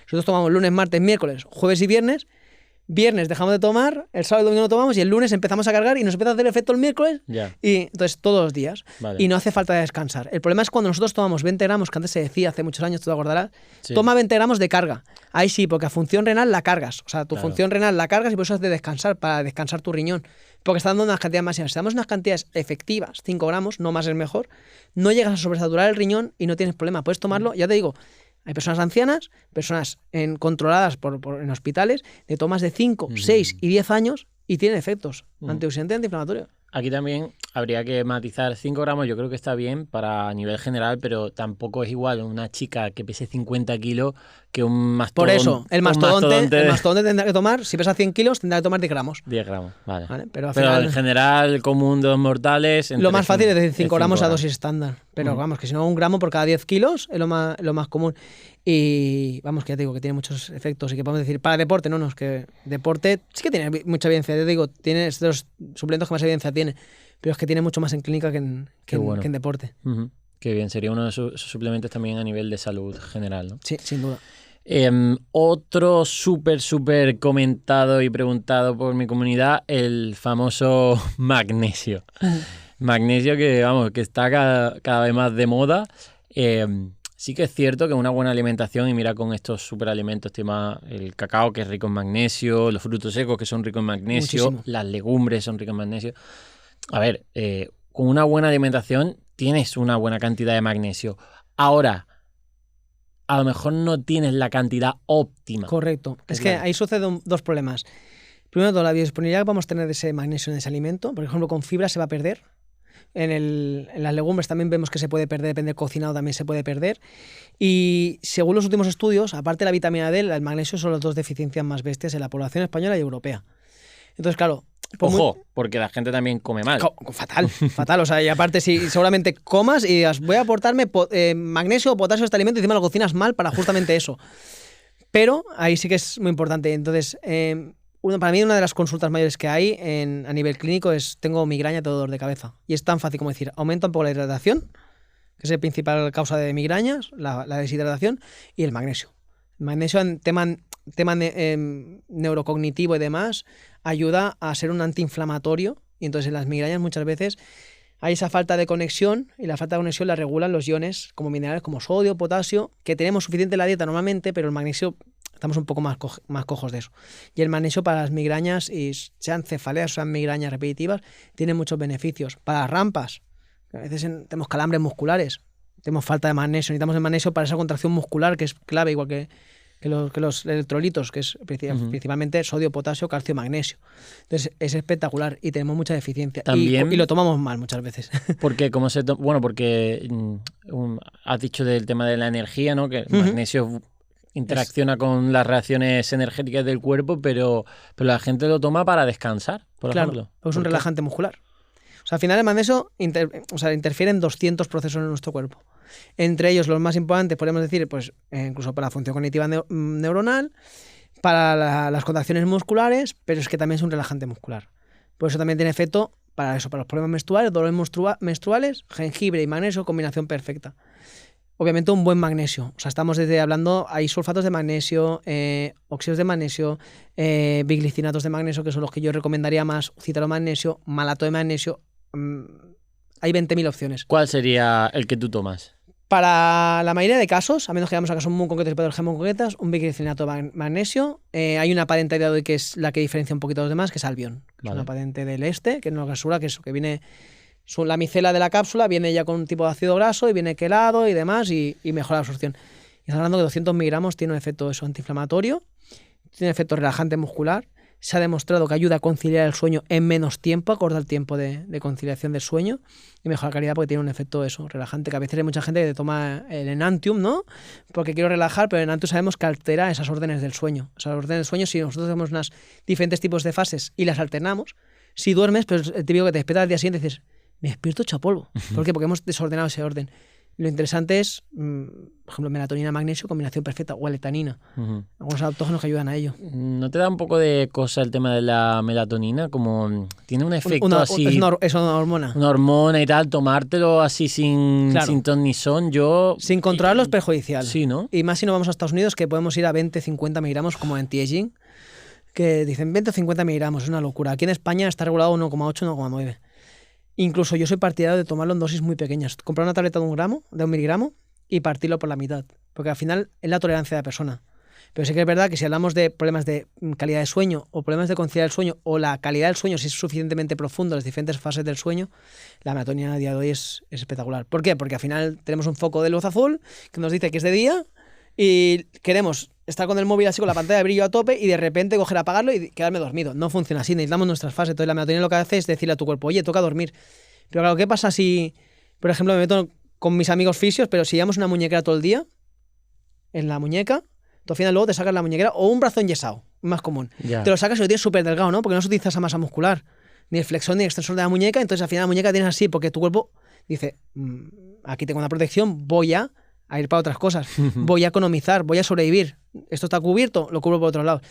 Nosotros tomamos lunes, martes, miércoles, jueves y viernes. Viernes dejamos de tomar, el sábado y el domingo no tomamos y el lunes empezamos a cargar y nos empieza a hacer efecto el miércoles y entonces todos los días. Vale. Y no hace falta descansar. El problema es cuando nosotros tomamos 20 gramos, que antes se decía hace muchos años, tú te acordarás, toma 20 gramos de carga. Ahí sí, porque a función renal la cargas. O sea, tu función renal la cargas y por eso has de descansar, para descansar tu riñón. Porque está dando unas cantidades máximas. Si damos unas cantidades efectivas, 5 gramos, no más es mejor, no llegas a sobresaturar el riñón y no tienes problema. Puedes tomarlo, ya te digo, hay personas ancianas, personas controladas en hospitales, de tomas de 5, 6 y 10 años y tienen efectos antioxidantes y antiinflamatorios. Aquí también habría que matizar 5 gramos, yo creo que está bien para a nivel general, pero tampoco es igual una chica que pese 50 kilos que un mastodonte. Por eso, el mastodonte tendrá que tomar, si pesa 100 kilos, tendrá que tomar 10 gramos. 10 gramos, vale. Pero en general, el común de los mortales... Lo más fácil es decir 5 gramos a dosis estándar. Pero vamos, que si no, 1 gramo por cada 10 kilos es lo más común. Y vamos, que ya te digo que tiene muchos efectos y que podemos decir, para deporte, no, es que deporte sí que tiene mucha evidencia. Te digo, tiene de los suplementos que más evidencia tiene, pero es que tiene mucho más en clínica que en deporte. Qué bien, sería uno de esos suplementos también a nivel de salud general, ¿no? Sí, sin duda. Otro súper comentado y preguntado por mi comunidad, el famoso magnesio. Magnesio que, vamos, que está cada vez más de moda. Sí que es cierto que una buena alimentación, y mira con estos superalimentos, tema el cacao que es rico en magnesio, los frutos secos que son ricos en magnesio, muchísimo. Las legumbres son ricas en magnesio. A ver, con una buena alimentación tienes una buena cantidad de magnesio. Ahora, a lo mejor no tienes la cantidad óptima. Correcto. Es que ahí suceden dos problemas. Primero, la biodisponibilidad que vamos a tener de ese magnesio en ese alimento. Por ejemplo, con fibra se va a perder. En las legumbres también vemos que se puede perder, depende del cocinado, también se puede perder. Y según los últimos estudios, aparte de la vitamina D, el magnesio son las dos deficiencias más bestias en la población española y europea. Entonces, claro... porque la gente también come mal. Fatal. O sea, y aparte, si seguramente comas y digas, voy a aportarme magnesio o potasio a este alimento y encima lo cocinas mal para justamente eso. Pero ahí sí que es muy importante. Entonces... para mí una de las consultas mayores que hay a nivel clínico es tengo migraña, tengo dolor de cabeza. Y es tan fácil como decir, aumenta un poco la hidratación, que es la principal causa de migrañas, la deshidratación, y el magnesio. El magnesio en tema neurocognitivo y demás ayuda a ser un antiinflamatorio, y entonces en las migrañas muchas veces hay esa falta de conexión, y la falta de conexión la regulan los iones como minerales como sodio, potasio, que tenemos suficiente en la dieta normalmente, pero el magnesio... Estamos un poco más cojos de eso. Y el magnesio para las migrañas, y sean cefaleas o sean migrañas repetitivas, tiene muchos beneficios. Para las rampas, a veces tenemos calambres musculares, tenemos falta de magnesio, necesitamos el magnesio para esa contracción muscular que es clave, igual que los electrolitos, que es principalmente sodio, potasio, calcio, magnesio. Entonces es espectacular y tenemos mucha deficiencia. Y lo tomamos mal muchas veces. Porque porque has dicho del tema de la energía, ¿no? Que el magnesio interacciona con las reacciones energéticas del cuerpo, pero la gente lo toma para descansar, por ejemplo. Claro, es un relajante muscular. O sea, al final el magnesio interfiere en 200 procesos en nuestro cuerpo. Entre ellos, los más importantes, podemos decir, pues incluso para la función cognitiva neuronal, para las contracciones musculares, pero es que también es un relajante muscular. Por eso también tiene efecto para eso, para los problemas menstruales, dolores menstruales, jengibre y magnesio, combinación perfecta. Obviamente un buen magnesio. O sea, estamos hablando, hay sulfatos de magnesio, óxidos de magnesio, biglicinatos de magnesio, que son los que yo recomendaría más, citromagnesio, malato de magnesio. Hay 20.000 opciones. ¿Cuál sería el que tú tomas? Para la mayoría de casos, a menos que vayamos a casos muy concretos y patologías muy concretas, un biglicinato de magnesio. Hay una patente de hoy que es la que diferencia un poquito a los demás, que es Albion. Que es una patente del que nos asegura que eso, que viene... La micela de la cápsula viene ya con un tipo de ácido graso y viene quelado y demás y mejora la absorción. Y estamos hablando que 200 miligramos tiene un efecto antiinflamatorio, tiene un efecto relajante muscular. Se ha demostrado que ayuda a conciliar el sueño en menos tiempo, acorta el tiempo de conciliación del sueño y mejora la calidad porque tiene un efecto relajante, que a veces hay mucha gente que toma el Enantium, ¿no? Porque quiero relajar, pero el Enantium sabemos que altera esas órdenes del sueño. Esas órdenes del sueño, si nosotros tenemos unos diferentes tipos de fases y las alternamos, si duermes, pero el típico que te despiertas al día siguiente y dices, me despierto hecho polvo. ¿Por qué? Porque hemos desordenado ese orden. Lo interesante es, por ejemplo, melatonina, magnesio, combinación perfecta, o L-etanina. Algunos adaptógenos que ayudan a ello. ¿No te da un poco de cosa el tema de la melatonina? Como tiene un efecto así... Es una hormona. Una hormona y tal, tomártelo así sin ton ni son, yo... Sin controlarlo es perjudicial. Sí, ¿no? Y más si no vamos a Estados Unidos, que podemos ir a 20-50 miligramos como anti-aging, que dicen 20 o 50 miligramos, es una locura. Aquí en España está regulado 1,8, 1,9. Incluso yo soy partidario de tomarlo en dosis muy pequeñas. Comprar una tableta de 1 miligramo y partirlo por la mitad. Porque al final es la tolerancia de la persona. Pero sí que es verdad que si hablamos de problemas de calidad de sueño o problemas de conciliar el sueño o la calidad del sueño, si es suficientemente profundo, las diferentes fases del sueño, la melatonina a día de hoy es espectacular. ¿Por qué? Porque al final tenemos un foco de luz azul que nos dice que es de día y queremos estar con el móvil así con la pantalla de brillo a tope y de repente coger, apagarlo y quedarme dormido. No funciona así, necesitamos nuestras fases. Entonces la melatonina lo que hace es decirle a tu cuerpo, oye, toca dormir. Pero claro, ¿qué pasa si, por ejemplo, me meto con mis amigos fisios, pero si llevamos una muñequera todo el día, en la muñeca, tú al final luego te sacas la muñequera o un brazo enyesado, más común. Te lo sacas y lo tienes súper delgado, ¿no? Porque no se utiliza esa masa muscular, ni el flexor ni el extensor de la muñeca, entonces al final la muñeca tienes así, porque tu cuerpo dice, aquí tengo una protección, voy a ir para otras cosas, voy a economizar, voy a sobrevivir. Esto está cubierto, lo cubro por otro lado.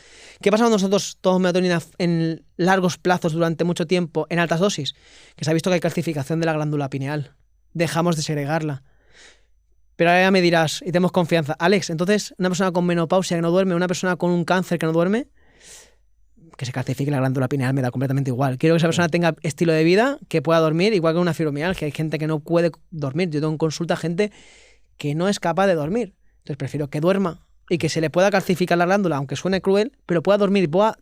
¿Qué pasa cuando nosotros tomamos melatonina en largos plazos durante mucho tiempo, en altas dosis? Que se ha visto que hay calcificación de la glándula pineal. Dejamos de segregarla. Pero ahora ya me dirás, y tenemos confianza, Alex, entonces una persona con menopausia que no duerme, una persona con un cáncer que no duerme, que se calcifique la glándula pineal me da completamente igual. Quiero que esa persona tenga estilo de vida, que pueda dormir, igual que una fibromialgia. Hay gente que no puede dormir. Yo tengo en consulta gente que no es capaz de dormir. Entonces prefiero que duerma y que se le pueda calcificar la glándula, aunque suene cruel, pero pueda dormir y pueda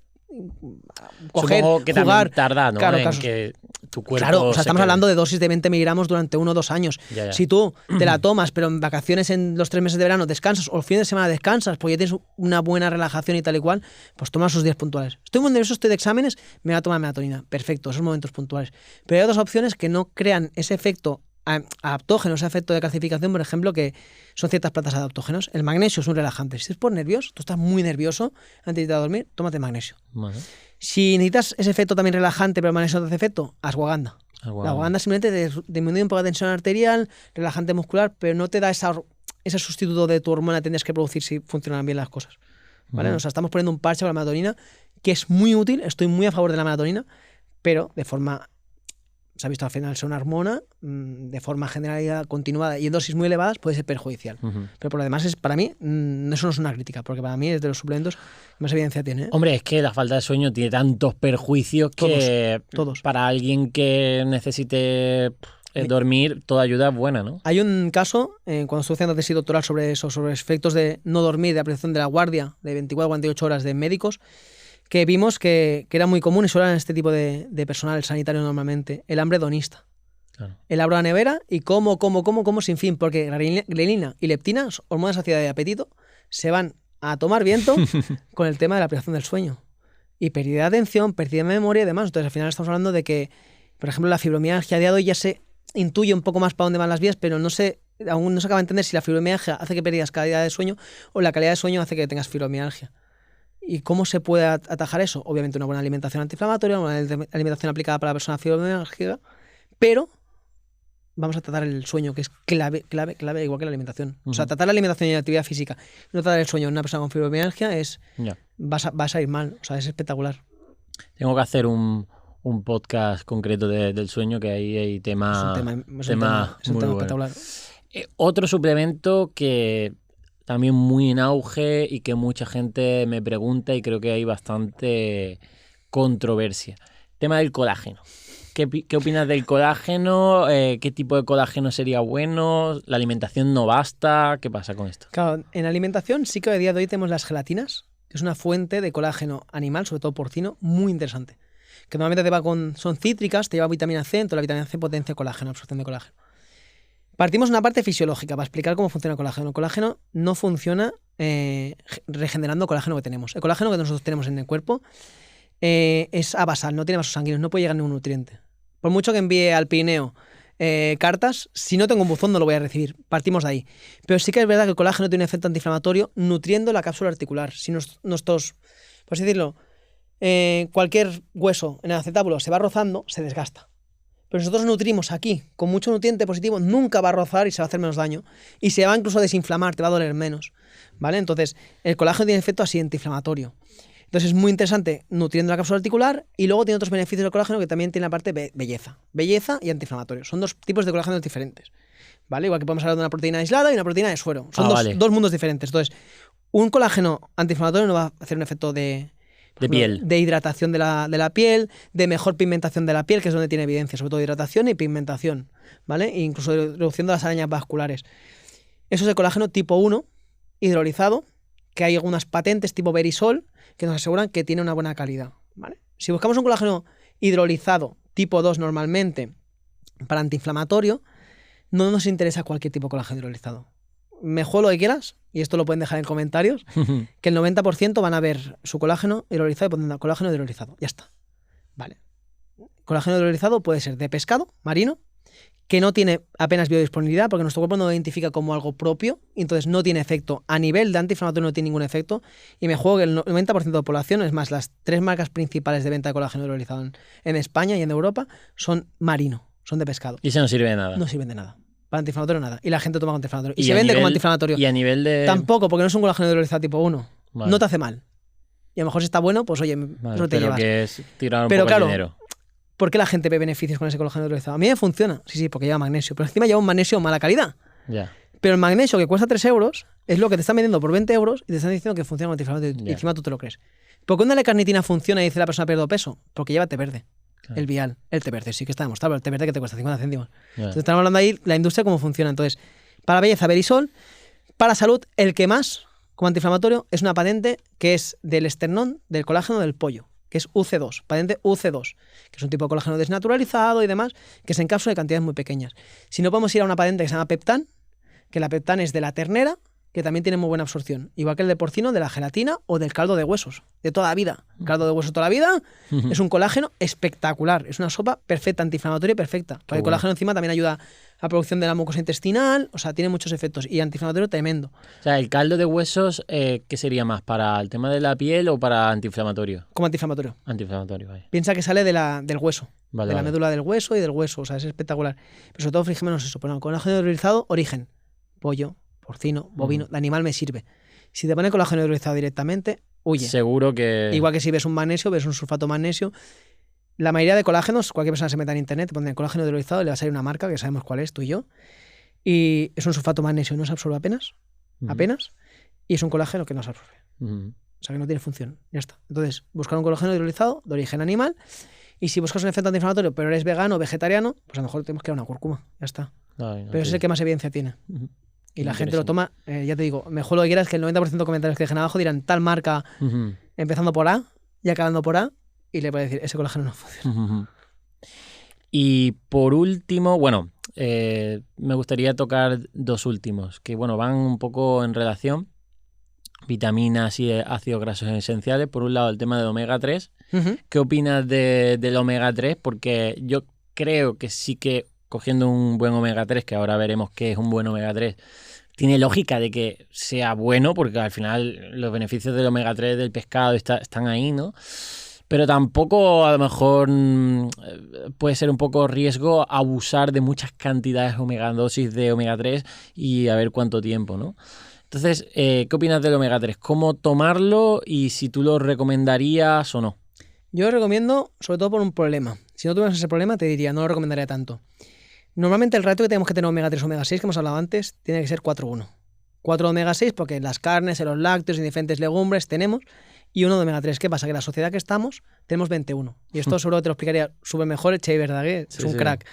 coger, supongo que jugar. Tarda, ¿no? Claro, en que tu cuerpo o sea, estamos hablando de dosis de 20 miligramos durante 1 o 2 años. Ya. Si tú te la tomas, pero en vacaciones en los 3 meses de verano descansas, o el fin de semana descansas, porque ya tienes una buena relajación y tal y cual, pues toma sus días puntuales. Estoy muy nervioso, estoy de exámenes, me voy a tomar melatonina. Perfecto, esos momentos puntuales. Pero hay otras opciones que no crean ese efecto adaptógeno, ese efecto de calcificación, por ejemplo, que son ciertas plantas adaptógenos. El magnesio es un relajante. Si es por nervios, tú estás muy nervioso antes de ir a dormir, tómate magnesio. Vale. Si necesitas ese efecto también relajante, pero el magnesio no hace efecto, ashwagandha. La ashwagandha simplemente disminuye un poco la tensión arterial, relajante muscular, pero no te da ese sustituto de tu hormona que tendrías que producir si funcionan bien las cosas. ¿Vale? O sea, estamos poniendo un parche para la melatonina que es muy útil, estoy muy a favor de la melatonina, pero de forma... Se ha visto al final ser una hormona, de forma generalizada, continuada y en dosis muy elevadas puede ser perjudicial. Pero por lo demás, para mí, eso no es una crítica, porque para mí es de los suplementos que más evidencia tiene. Hombre, es que la falta de sueño tiene tantos perjuicios que todos. Para alguien que necesite dormir, toda ayuda es buena, ¿no? Hay un caso, cuando estuve haciendo tesis doctoral sobre eso, sobre efectos de no dormir, de apreciación de la guardia, de 24 a 48 horas de médicos, que vimos que era muy común y suele en este tipo de personal sanitario normalmente, el hambre hedonista. Claro. El abro la nevera y como sin fin, porque grelina y leptina, hormonas de saciedad y apetito, se van a tomar viento con el tema de la privación del sueño. Y pérdida de atención, pérdida de memoria y demás. Entonces al final estamos hablando de que, por ejemplo, la fibromialgia a día de hoy ya se intuye un poco más para dónde van las vías, pero aún no se acaba de entender si la fibromialgia hace que pierdas calidad de sueño o la calidad de sueño hace que tengas fibromialgia. ¿Y cómo se puede atajar eso? Obviamente una buena alimentación antiinflamatoria, una buena alimentación aplicada para la persona fibromialgia, pero vamos a tratar el sueño, que es clave, igual que la alimentación. O sea, tratar la alimentación y la actividad física, no tratar el sueño en una persona con fibromialgia vas a ir mal. O sea, es espectacular. Tengo que hacer un un podcast concreto del sueño, que ahí hay tema muy bueno. Espectacular. Otro suplemento que también muy en auge y que mucha gente me pregunta y creo que hay bastante controversia. Tema del colágeno. ¿Qué opinas del colágeno? ¿Qué tipo de colágeno sería bueno? ¿La alimentación no basta? ¿Qué pasa con esto? Claro, en alimentación sí que a día de hoy tenemos las gelatinas, que es una fuente de colágeno animal, sobre todo porcino, muy interesante. Que normalmente son cítricas, te lleva vitamina C, entonces la vitamina C potencia colágeno, absorción de colágeno. Partimos de una parte fisiológica para explicar cómo funciona el colágeno. El colágeno no funciona regenerando colágeno que tenemos. El colágeno que nosotros tenemos en el cuerpo es abasal, no tiene vasos sanguíneos, no puede llegar ningún nutriente. Por mucho que envíe al Pirineo cartas, si no tengo un buzón no lo voy a recibir. Partimos de ahí. Pero sí que es verdad que el colágeno tiene un efecto antiinflamatorio nutriendo la cápsula articular. Si nuestros, por así decirlo, cualquier hueso en el acetábulo se va rozando, se desgasta. Pero si nosotros nutrimos aquí con mucho nutriente positivo, nunca va a rozar y se va a hacer menos daño. Y se va incluso a desinflamar, te va a doler menos. ¿Vale? Entonces, el colágeno tiene efecto así antiinflamatorio. Entonces es muy interesante nutriendo la cápsula articular y luego tiene otros beneficios del colágeno que también tiene la parte belleza. Belleza y antiinflamatorio. Son dos tipos de colágeno diferentes. ¿Vale? Igual que podemos hablar de una proteína aislada y una proteína de suero. Son dos mundos diferentes. Entonces, un colágeno antiinflamatorio no va a hacer un efecto de piel. De hidratación de la piel, de mejor pigmentación de la piel, que es donde tiene evidencia, sobre todo de hidratación y pigmentación, ¿vale? E incluso de reducción de las arañas vasculares. Eso es el colágeno tipo 1, hidrolizado, que hay algunas patentes tipo Verisol que nos aseguran que tiene una buena calidad, ¿vale? Si buscamos un colágeno hidrolizado tipo 2 normalmente para antiinflamatorio, no nos interesa cualquier tipo de colágeno hidrolizado. Mejor lo que quieras, y esto lo pueden dejar en comentarios, que el 90% van a ver su colágeno hidrolizado y ponen colágeno hidrolizado. Ya está. Vale. Colágeno hidrolizado puede ser de pescado marino, que no tiene apenas biodisponibilidad porque nuestro cuerpo no lo identifica como algo propio, y entonces no tiene efecto. A nivel de antiinflamatorio no tiene ningún efecto, y me juego que el 90% de la población, es más, las 3 marcas principales de venta de colágeno hidrolizado en España y en Europa son marino, son de pescado. ¿Y eso no sirve de nada? No sirven de nada. Para antiinflamatorio nada. Y la gente toma antiinflamatorio. Y se vende como antiinflamatorio. Y a nivel de... Tampoco, porque no es un colágeno hidrolizado tipo 1. Vale. No te hace mal. Y a lo mejor si está bueno, pues oye, no te llevas. Que es tirar un poco el dinero. ¿Por qué la gente ve beneficios con ese colágeno hidrolizado? A mí me funciona. Sí, porque lleva magnesio. Pero encima lleva un magnesio de mala calidad. Ya. Pero el magnesio que cuesta 3 euros es lo que te están vendiendo por 20 euros y te están diciendo que funciona como antiinflamatorio. Y encima tú te lo crees. ¿Por qué una L-carnitina funciona y dice la persona pierdo peso? Porque lleva té verde. El vial, el té verde, sí que está demostrado, el té verde que te cuesta 50 céntimos. Entonces estamos hablando ahí la industria cómo funciona. Entonces, para belleza, Verisol. Para salud, el que más, como antiinflamatorio, es una patente que es del esternón del colágeno del pollo, que es UC2, patente UC2, que es un tipo de colágeno desnaturalizado y demás, que se encapsula de cantidades muy pequeñas. Si no, podemos ir a una patente que se llama Peptan, que la Peptan es de la ternera, que también tiene muy buena absorción, igual que el de porcino, de la gelatina o del caldo de huesos, de toda la vida. El caldo de huesos toda la vida es un colágeno espectacular, es una sopa perfecta, antiinflamatoria y perfecta. Porque el colágeno encima también ayuda a la producción de la mucosa intestinal, o sea, tiene muchos efectos, y antiinflamatorio tremendo. O sea, el caldo de huesos, ¿qué sería más? ¿Para el tema de la piel o para antiinflamatorio? Como antiinflamatorio. Antiinflamatorio, vale. Piensa que sale del hueso, de la médula del hueso y del hueso, o sea, es espectacular. Pero sobre todo, fijémonos eso, pero el colágeno hidrolizado, origen, pollo, porcino, bovino, de animal me sirve. Si te pone colágeno hidrolizado directamente, huye. Seguro que... Igual que si ves un magnesio, ves un sulfato magnesio. La mayoría de colágenos, cualquier persona se meta en internet, te pone colágeno hidrolizado, le va a salir una marca que sabemos cuál es, tú y yo. Y es un sulfato magnesio, no se absorbe apenas, y es un colágeno que no se absorbe. O sea que no tiene función, ya está. Entonces, buscar un colágeno hidrolizado de origen animal, y si buscas un efecto antiinflamatorio, pero eres vegano o vegetariano, pues a lo mejor tenemos que dar una cúrcuma, ya está. Pero ese es el que más evidencia tiene. Y la gente lo toma, ya te digo, mejor lo que quieras, que el 90% de comentarios que dejen abajo dirán tal marca, empezando por A y acabando por A, y le puede decir, ese colágeno no funciona. Y por último, bueno, me gustaría tocar 2 últimos, que bueno, van un poco en relación. Vitaminas y ácidos grasos esenciales. Por un lado, el tema del omega 3. ¿Qué opinas del omega 3? Porque yo creo que sí que cogiendo un buen omega 3, que ahora veremos qué es un buen omega 3, tiene lógica de que sea bueno, porque al final los beneficios del omega 3 del pescado están ahí, ¿no? Pero tampoco a lo mejor puede ser un poco riesgo abusar de muchas cantidades dosis de omega 3 y a ver cuánto tiempo, ¿no? Entonces, ¿qué opinas del omega 3? ¿Cómo tomarlo y si tú lo recomendarías o no? Yo lo recomiendo sobre todo por un problema. Si no tuvieras ese problema, te diría, no lo recomendaría tanto. Normalmente el ratio que tenemos que tener omega 3 o omega 6, que hemos hablado antes, tiene que ser 4:1. 4 de omega 6 porque en las carnes, en los lácteos, en diferentes legumbres tenemos, y 1 de omega 3. ¿Qué pasa? Que en la sociedad que estamos tenemos 21. Y esto seguro te lo explicaría súper mejor el Che Verdaguer, es un crack.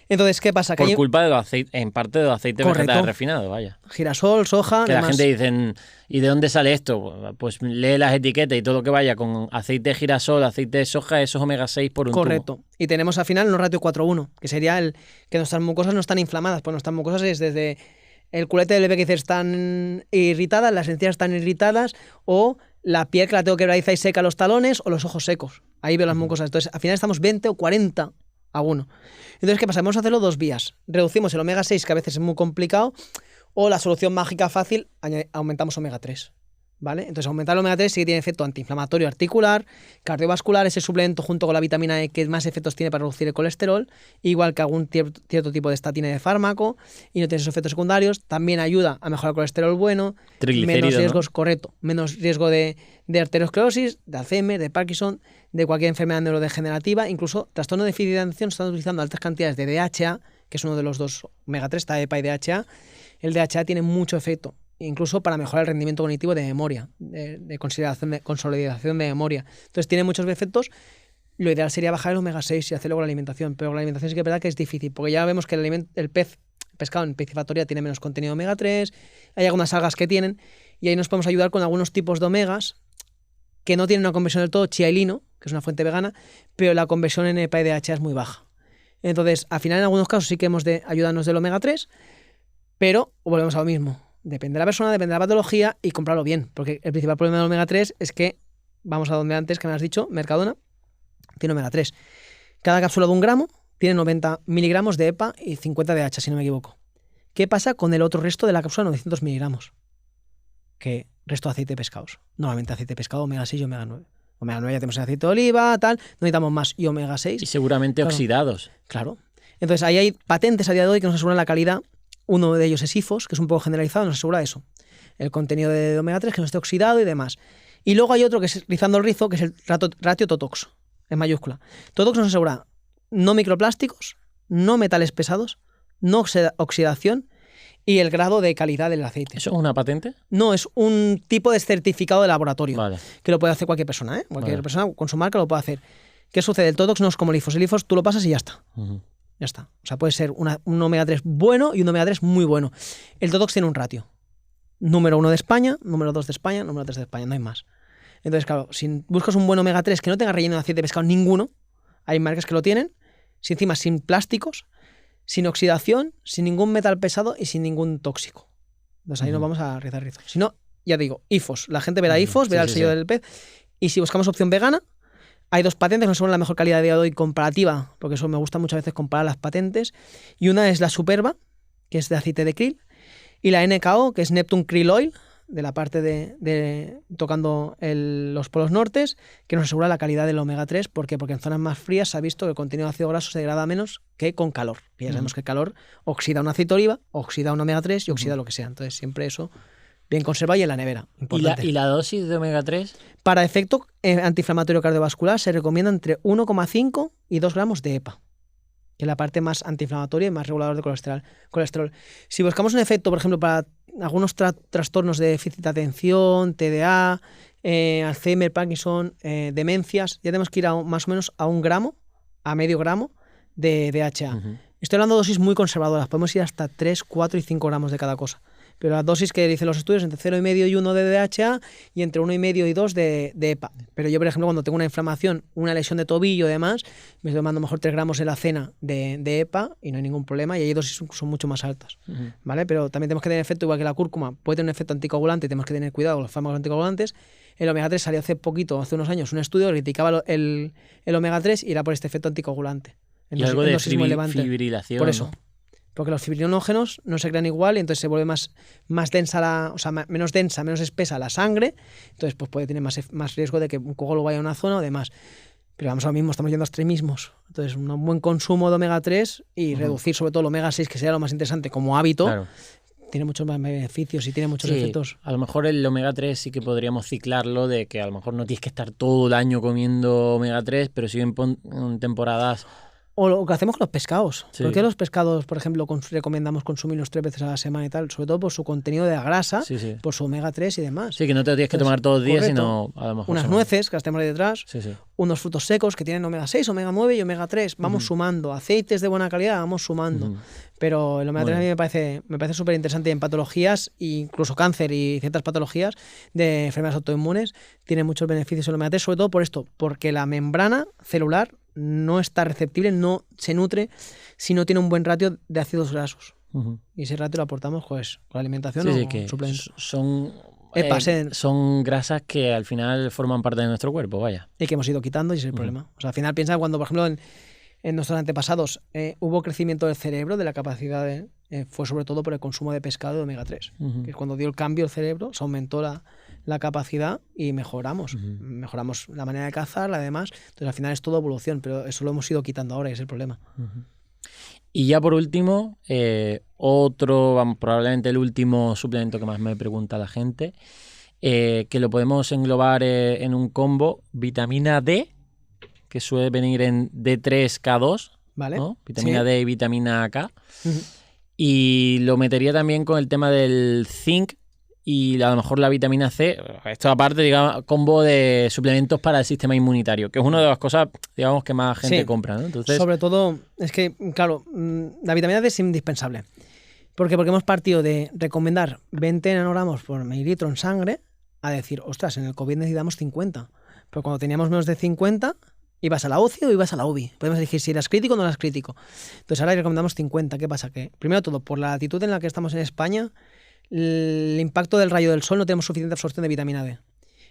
Entonces, ¿qué pasa? Que por culpa de los aceites, en parte de los aceites vegetales refinados, vaya. Girasol, soja, que demás. La gente dice, ¿y de dónde sale esto? Pues lee las etiquetas y todo lo que vaya con aceite de girasol, aceite de soja, eso es omega 6 por un Correcto. tubo. Y tenemos al final un ratio 4:1, que sería el que nuestras mucosas no están inflamadas. Pues nuestras mucosas es desde el culete del bebé que dice están irritadas, las encías están irritadas, o la piel que la tengo quebradiza y seca, los talones, o los ojos secos. Ahí veo las mucosas. Entonces, al final estamos 20 o 40 a 1. Entonces, ¿qué pasa? Vamos a hacerlo 2 vías. Reducimos el omega 6, que a veces es muy complicado, o la solución mágica fácil, aumentamos omega 3. ¿Vale? Entonces, aumentar el omega 3 sí que tiene efecto antiinflamatorio articular, cardiovascular, ese suplemento junto con la vitamina E que más efectos tiene para reducir el colesterol, igual que algún cierto tipo de estatina de fármaco, y no tiene esos efectos secundarios. También ayuda a mejorar el colesterol bueno, menos riesgos, ¿no? Correcto, menos riesgo de arteriosclerosis, de Alzheimer, de Parkinson, de cualquier enfermedad neurodegenerativa, incluso trastorno de déficit de atención. Están utilizando altas cantidades de DHA, que es uno de los dos omega 3, está EPA y DHA. El DHA tiene mucho efecto, incluso para mejorar el rendimiento cognitivo de memoria, de consolidación de memoria. Entonces tiene muchos efectos. Lo ideal sería bajar el omega 6 y hacerlo con la alimentación, pero con la alimentación sí que es verdad que es difícil, porque ya vemos que el pescado en piscifactoría tiene menos contenido de omega 3, hay algunas algas que tienen, y ahí nos podemos ayudar con algunos tipos de omegas que no tienen una conversión del todo chía y lino, que es una fuente vegana, pero la conversión en EPA y DHA es muy baja. Entonces, al final en algunos casos sí que hemos de ayudarnos del omega 3, pero volvemos a lo mismo. Depende de la persona, depende de la patología y comprarlo bien. Porque el principal problema del omega 3 es que, vamos a donde antes que me has dicho, Mercadona, tiene omega 3. Cada cápsula de 1 gramo tiene 90 miligramos de EPA y 50 de DHA, si no me equivoco. ¿Qué pasa con el otro resto de la cápsula de 900 miligramos? Que resto de aceite de pescados. Normalmente aceite de pescado, omega 6 y omega 9. Omega 9 ya tenemos el aceite de oliva, tal, no necesitamos más. Y omega 6. Y seguramente claro, oxidados. Claro. Entonces ahí hay patentes a día de hoy que nos aseguran la calidad. Uno de ellos es IFOS, que es un poco generalizado, nos asegura eso. El contenido de omega 3, que no esté oxidado y demás. Y luego hay otro que es rizando el rizo, que es el ratio TOTOX, en mayúscula. TOTOX nos asegura no microplásticos, no metales pesados, no oxidación y el grado de calidad del aceite. ¿Eso es una patente? No, es un tipo de certificado de laboratorio, vale, que lo puede hacer cualquier persona, ¿eh? Cualquier persona con su marca lo puede hacer. ¿Qué sucede? El TOTOX no es como el IFOS. El IFOS tú lo pasas y ya está. Ya está. O sea, puede ser un omega 3 bueno y un omega 3 muy bueno. El TOTOX tiene un ratio. Número 1 de España, número 2 de España, número 3 de España, no hay más. Entonces, claro, si buscas un buen omega 3 que no tenga relleno de aceite de pescado ninguno, hay marcas que lo tienen, si encima sin plásticos, sin oxidación, sin ningún metal pesado y sin ningún tóxico. Entonces ahí nos vamos a rizar rizo. Si no, ya te digo, IFOS. La gente verá IFOS, verá el sello del pez. Y si buscamos opción vegana, hay 2 patentes que nos son la mejor calidad de día de hoy comparativa, porque eso me gusta muchas veces comparar las patentes. Y una es la Superba, que es de aceite de krill, y la NKO, que es Neptune Krill Oil, de la parte de tocando los polos nortes, que nos asegura la calidad del omega 3. ¿Por qué? Porque en zonas más frías se ha visto que el contenido de ácido graso se degrada menos que con calor. Y ya sabemos que el calor oxida un aceite de oliva, oxida un omega 3 y oxida lo que sea. Entonces siempre eso bien conservado y en la nevera. ¿Y la dosis de omega 3? Para efecto antiinflamatorio cardiovascular se recomienda entre 1,5 y 2 gramos de EPA, que es la parte más antiinflamatoria y más regulador de colesterol. Si buscamos un efecto, por ejemplo, para algunos trastornos de déficit de atención, TDA, Alzheimer, Parkinson, demencias, ya tenemos que ir más o menos a 1 gramo, a medio gramo de DHA. Estoy hablando de dosis muy conservadoras, podemos ir hasta 3, 4 y 5 gramos de cada cosa. Pero la dosis que dicen los estudios entre 0,5 y 1 de DHA y entre 1,5 y 2 de EPA. Pero yo, por ejemplo, cuando tengo una inflamación, una lesión de tobillo y demás, me estoy tomando mejor 3 gramos en la cena de EPA y no hay ningún problema, y ahí dosis son mucho más altas. ¿Vale? Pero también tenemos que tener efecto, igual que la cúrcuma, puede tener un efecto anticoagulante y tenemos que tener cuidado con los fármacos anticoagulantes. El omega 3 salió hace unos años, un estudio que criticaba el omega 3 y era por este efecto anticoagulante. Y algo de fibrilación. Por eso. ¿No? Porque los fibrinógenos no se crean igual y entonces se vuelve más densa, menos densa, menos espesa la sangre. Entonces pues puede tener más riesgo de que un coágulo vaya a una zona o demás. Pero vamos, ahora mismo estamos yendo a extremismos. Entonces un buen consumo de omega 3 y reducir sobre todo el omega 6, que sería lo más interesante como hábito, claro, tiene muchos más beneficios y tiene muchos Sí, efectos. a lo mejor el omega 3 sí que podríamos ciclarlo de que a lo mejor no tienes que estar todo el año comiendo omega 3, pero sí en temporadas. O lo que hacemos con los pescados. Sí. ¿Por qué los pescados, por ejemplo, recomendamos consumirlos 3 veces a la semana y tal? Sobre todo por su contenido de grasa, Sí, sí. por su omega 3 y demás. Sí, que no te lo tienes que Entonces, tomar todos los días, correcto. sino a lo mejor Unas son- nueces, que las tenemos ahí detrás, Sí, sí. unos frutos secos que tienen omega 6, omega 9 y omega 3. Vamos sumando. Aceites de buena calidad, vamos sumando. Ujú. Pero el omega Muy 3 a mí bien. me parece súper interesante en patologías, incluso cáncer y ciertas patologías de enfermedades autoinmunes. Tiene muchos beneficios el omega 3, sobre todo por esto, porque la membrana celular no está receptible, no se nutre si no tiene un buen ratio de ácidos grasos. Ujú. Y ese ratio lo aportamos pues, con la alimentación Sí, o sí, que suplemento. son, Pasen. son grasas que al final forman parte de nuestro cuerpo, vaya. Y que hemos ido quitando y ese es el problema. O sea, al final piensa cuando, por ejemplo, en nuestros antepasados hubo crecimiento del cerebro, de la capacidad fue sobre todo por el consumo de pescado de omega 3, Ujú. que es cuando dio el cambio el cerebro, se aumentó la capacidad y mejoramos. Ujú. Mejoramos la manera de cazar, la demás. Entonces al final es todo evolución, pero eso lo hemos ido quitando ahora y es el problema. Ujú. Y ya por último, probablemente el último suplemento que más me pregunta la gente, que lo podemos englobar en un combo, vitamina D, que suele venir en D3K2, ¿Vale? ¿no? Vitamina Sí. D y vitamina K. Ujú. Y lo metería también con el tema del zinc y a lo mejor la vitamina C. Esto aparte, digamos, combo de suplementos para el sistema inmunitario, que es una de las cosas, digamos, que más gente Sí. compra, ¿no? Entonces, Sobre todo, es que, claro, la vitamina D es indispensable. ¿Por qué? Porque hemos partido de recomendar 20 nanogramos por mililitro en sangre a decir, ostras, en el COVID necesitamos 50. Pero cuando teníamos menos de 50, ibas a la UCI o ibas a la UBI. Podemos elegir si eras crítico o no eras crítico. Entonces ahora recomendamos 50. ¿Qué pasa? Que, primero de todo, por la latitud en la que estamos en España, el impacto del rayo del sol no tenemos suficiente absorción de vitamina D.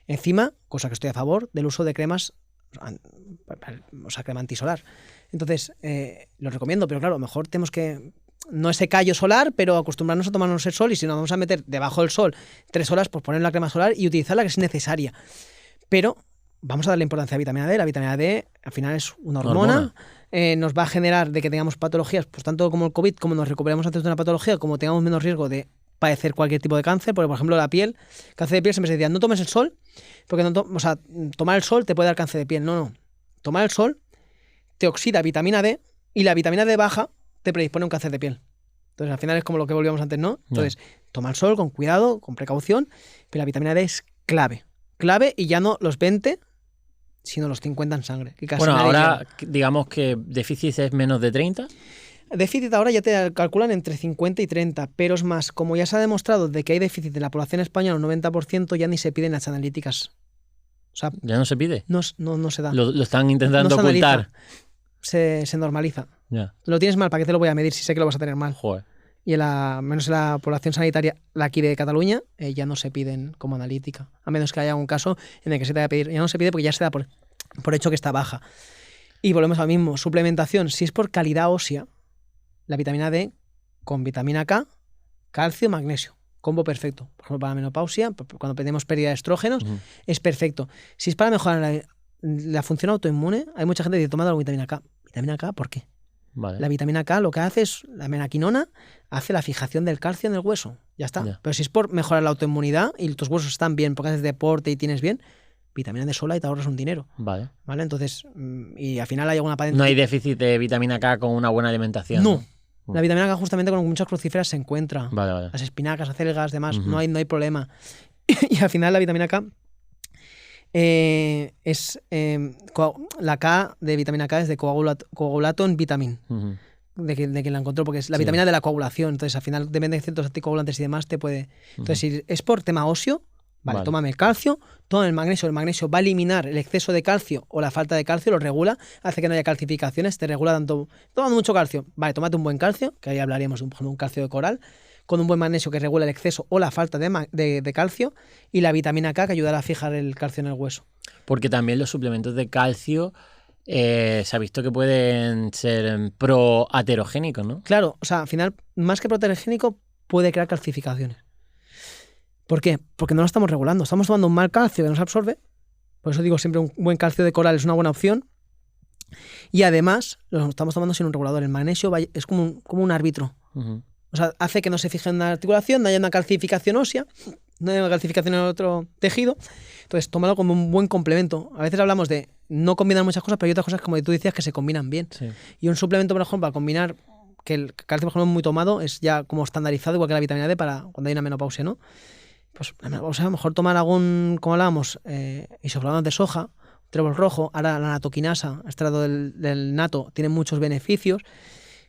Encima, cosa que estoy a favor, del uso de cremas, o sea, crema antisolar. Entonces, lo recomiendo, pero claro, mejor tenemos que, no ese callo solar, pero acostumbrarnos a tomarnos el sol y si nos vamos a meter debajo del sol 3 horas, pues poner la crema solar y utilizarla que es necesaria. Pero vamos a darle importancia a la vitamina D. La vitamina D al final es una hormona. Nos va a generar de que tengamos patologías, pues tanto como el COVID, como nos recuperemos antes de una patología, como tengamos menos riesgo de padecer cualquier tipo de cáncer, porque por ejemplo la piel, cáncer de piel siempre se decía, no tomes el sol, porque tomar el sol te puede dar cáncer de piel. No, tomar el sol te oxida vitamina D y la vitamina D baja te predispone a un cáncer de piel. Entonces al final es como lo que volvíamos antes, ¿no? Entonces, toma el sol con cuidado, con precaución, pero la vitamina D es clave y ya no los 20, sino los 50 en sangre. Que casi bueno, nadie ahora digamos que déficit es menos de 30. Déficit ahora ya te calculan entre 50 y 30, pero es más, como ya se ha demostrado de que hay déficit en la población española, un 90%, ya ni se piden las analíticas. O sea, Ya no se pide. no se da. Lo están intentando No se ocultar. analiza. Se normaliza. Ya. Lo tienes mal, ¿para qué te lo voy a medir si sé que lo vas a tener mal? Joder. Y menos en la población sanitaria, la aquí de Cataluña, ya no se piden como analítica. A menos que haya un caso en el que se te vaya a pedir. Ya no se pide porque ya se da por hecho que está baja. Y volvemos al mismo. Suplementación, si es por calidad ósea, la vitamina D con vitamina K, calcio, magnesio. Combo perfecto. Por ejemplo, para la menopausia, cuando tenemos pérdida de estrógenos, es perfecto. Si es para mejorar la función autoinmune, hay mucha gente que toma la vitamina K. ¿Vitamina K? ¿Por qué? Vale. La vitamina K lo que hace es, la menaquinona, hace la fijación del calcio en el hueso. Ya está. Ya. Pero si es por mejorar la autoinmunidad y tus huesos están bien porque haces deporte y tienes bien, vitamina D sola y te ahorras un dinero. Vale. ¿Vale? Entonces, y al final hay alguna patente. No hay déficit de vitamina K con una buena alimentación. No. La vitamina K justamente con muchas crucíferas se encuentra. Vale. Las espinacas, acelgas, demás, Ujú. no hay problema. Y al final la vitamina K es la K de vitamina K es de coagulaton vitamin. Ujú. De quien la encontró, porque es la Sí. vitamina de la coagulación. Entonces, al final, depende de ciertos anticoagulantes y demás, te puede. Entonces, si es por tema óseo, vale, tómame el calcio, toma el magnesio. El magnesio va a eliminar el exceso de calcio o la falta de calcio, lo regula, hace que no haya calcificaciones, te regula tanto. Tomando mucho calcio, vale, tómate un buen calcio, que ahí hablaríamos de un calcio de coral, con un buen magnesio que regula el exceso o la falta de calcio, y la vitamina K que ayudará a fijar el calcio en el hueso. Porque también los suplementos de calcio se ha visto que pueden ser proaterogénicos, ¿no? Claro, o sea, al final, más que proterogénico, puede crear calcificaciones. ¿Por qué? Porque no lo estamos regulando. Estamos tomando un mal calcio que no se absorbe. Por eso digo siempre un buen calcio de coral es una buena opción. Y además, lo estamos tomando sin un regulador. El magnesio es como un árbitro. Ujú. O O sea, hace que no se fije en una articulación, no haya una calcificación ósea, no haya una calcificación en otro tejido. Entonces, tómalo como un buen complemento. A veces hablamos de no combinar muchas cosas, pero hay otras cosas, como tú decías, que se combinan bien. Sí. Y un suplemento, por ejemplo, para combinar, que el calcio, por ejemplo, muy tomado, es ya como estandarizado, igual que la vitamina D, para cuando hay una menopausia, ¿no? Pues la menopausia, a lo mejor tomar algún, como hablábamos, isoflavonos de soja, trébol rojo, ahora la natoquinasa, extrato del nato, tiene muchos beneficios.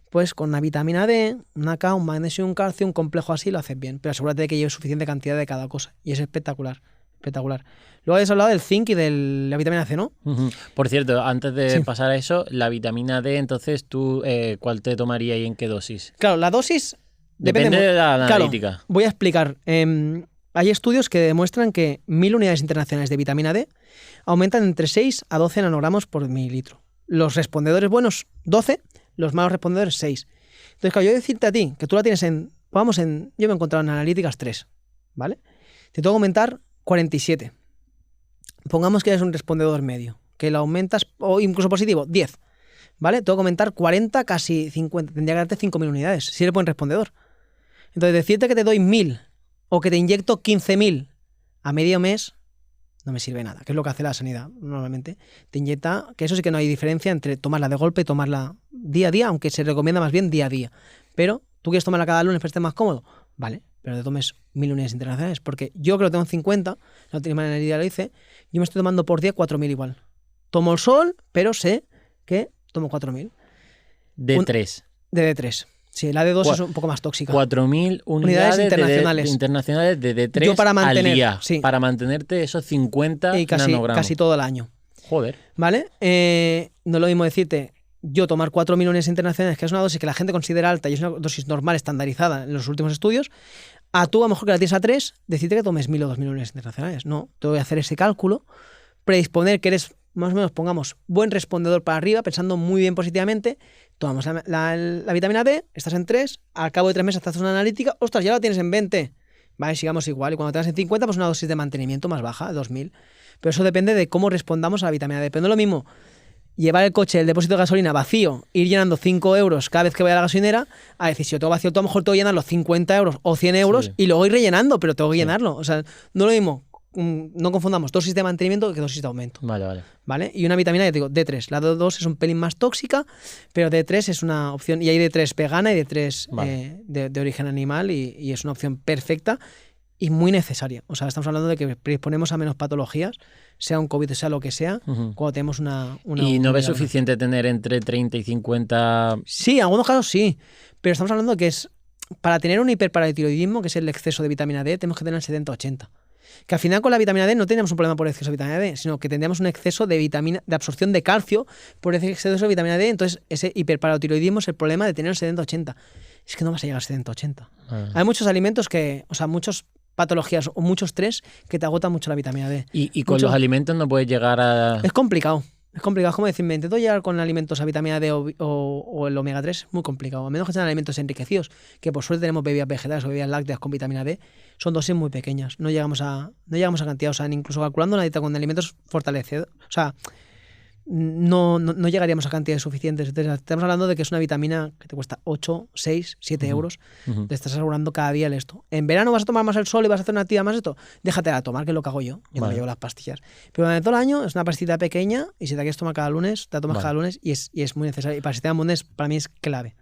Pues con una vitamina D, una K, un magnesio y un calcio, un complejo así, lo haces bien. Pero asegúrate de que lleves suficiente cantidad de cada cosa. Y es espectacular. Espectacular. Luego habías hablado del zinc y de la vitamina C, ¿no? Uh-huh. Por cierto, antes de pasar a eso, la vitamina D, entonces tú, ¿cuál te tomarías y en qué dosis? Claro, la dosis depende de la analítica. Claro, voy a explicar. Hay estudios que demuestran que 1000 unidades internacionales de vitamina D aumentan entre 6 a 12 nanogramos por mililitro. Los respondedores buenos, 12, los malos respondedores, 6. Entonces, claro, yo decirte a ti que tú la tienes yo me he encontrado en analíticas 3, ¿vale? Te tengo que aumentar 47. Pongamos que eres un respondedor medio, que lo aumentas, o incluso positivo, 10, ¿vale? Tengo que aumentar 40, casi 50. Tendría que darte 5.000 unidades, si eres buen respondedor. Entonces, decirte que te doy 1.000 o que te inyecto 15.000 a medio mes no me sirve nada, que es lo que hace la sanidad normalmente. Te inyecta, que eso sí que no hay diferencia entre tomarla de golpe y tomarla día a día, aunque se recomienda más bien día a día. Pero tú quieres tomarla cada lunes para estar más cómodo, vale, pero te tomes 1000 unidades internacionales, porque yo que lo tengo en 50, la última analítica lo hice, yo me estoy tomando por día 4000 igual. Tomo el sol, pero sé que tomo 4000. D3. De D3. Sí, la D2 es un poco más tóxica. 4000 unidades internacionales de D3 yo para mantener, al día. Sí. Para mantenerte esos 50 y nanogramos. Casi todo el año. Joder. ¿Vale? No es lo mismo decirte, yo tomar 4000 unidades internacionales, que es una dosis que la gente considera alta y es una dosis normal, estandarizada en los últimos estudios, a tú a lo mejor que la tienes a 3, decirte que tomes 1000 o 2000 unidades internacionales. No, te voy a hacer ese cálculo, predisponer que eres, más o menos, pongamos, buen respondedor para arriba, pensando muy bien positivamente, tomamos la vitamina D, estás en 3, al cabo de 3 meses haces una analítica, ostras, ya la tienes en 20, vale, sigamos igual, y cuando tengas en 50, pues una dosis de mantenimiento más baja, 2000. Pero eso depende de cómo respondamos a la vitamina D. Pero no es lo mismo llevar el coche, el depósito de gasolina vacío, ir llenando 5 euros cada vez que vaya a la gasolinera, a decir, si yo tengo vacío, a lo mejor tengo que llenar los 50 euros o 100 euros y luego ir rellenando, pero tengo que llenarlo. O sea, no es lo mismo. No confundamos dosis de mantenimiento que dosis de aumento. Vale. Y una vitamina, ya te digo, D3. La D2 es un pelín más tóxica, pero D3 es una opción. Y hay D3 vegana y D3 de origen animal y es una opción perfecta y muy necesaria. O sea, estamos hablando de que predisponemos a menos patologías, sea un COVID, sea lo que sea, cuando tenemos una ¿Y no ves suficiente tener entre 30 y 50? Sí, en algunos casos sí, pero estamos hablando de que es para tener un hiperparatiroidismo, que es el exceso de vitamina D, tenemos que tener el 70-80. Que al final con la vitamina D no tenemos un problema por exceso de vitamina D, sino que tendríamos un exceso de absorción de calcio por ese exceso de vitamina D. Entonces ese hiperparatiroidismo es el problema de tener el 70-80. Es que no vas a llegar al 70-80. Hay muchos alimentos muchas patologías o mucho estrés que te agotan mucho la vitamina D. ¿Y con los alimentos no puedes llegar a...? Es complicado. Es complicado, es como decirme, intento llegar con alimentos a vitamina D o el omega 3, muy complicado. A menos que sean alimentos enriquecidos, que por suerte tenemos bebidas vegetales o bebidas lácteas con vitamina D, son dosis muy pequeñas. No llegamos a cantidad, o sea, incluso calculando una dieta con alimentos fortalecedores, o sea, no llegaríamos a cantidades suficientes. Entonces, estamos hablando de que es una vitamina que te cuesta 8, 6, 7 euros. Te estás asegurando cada día esto. En verano vas a tomar más el sol y vas a hacer una actividad más esto. Déjate a tomar, que es lo que hago yo. Yo no me llevo las pastillas. Pero durante todo el año es una pastita pequeña y si te la quieres tomar cada lunes, te la tomas cada lunes y es muy necesario. Y para el sistema inmune para mí es clave.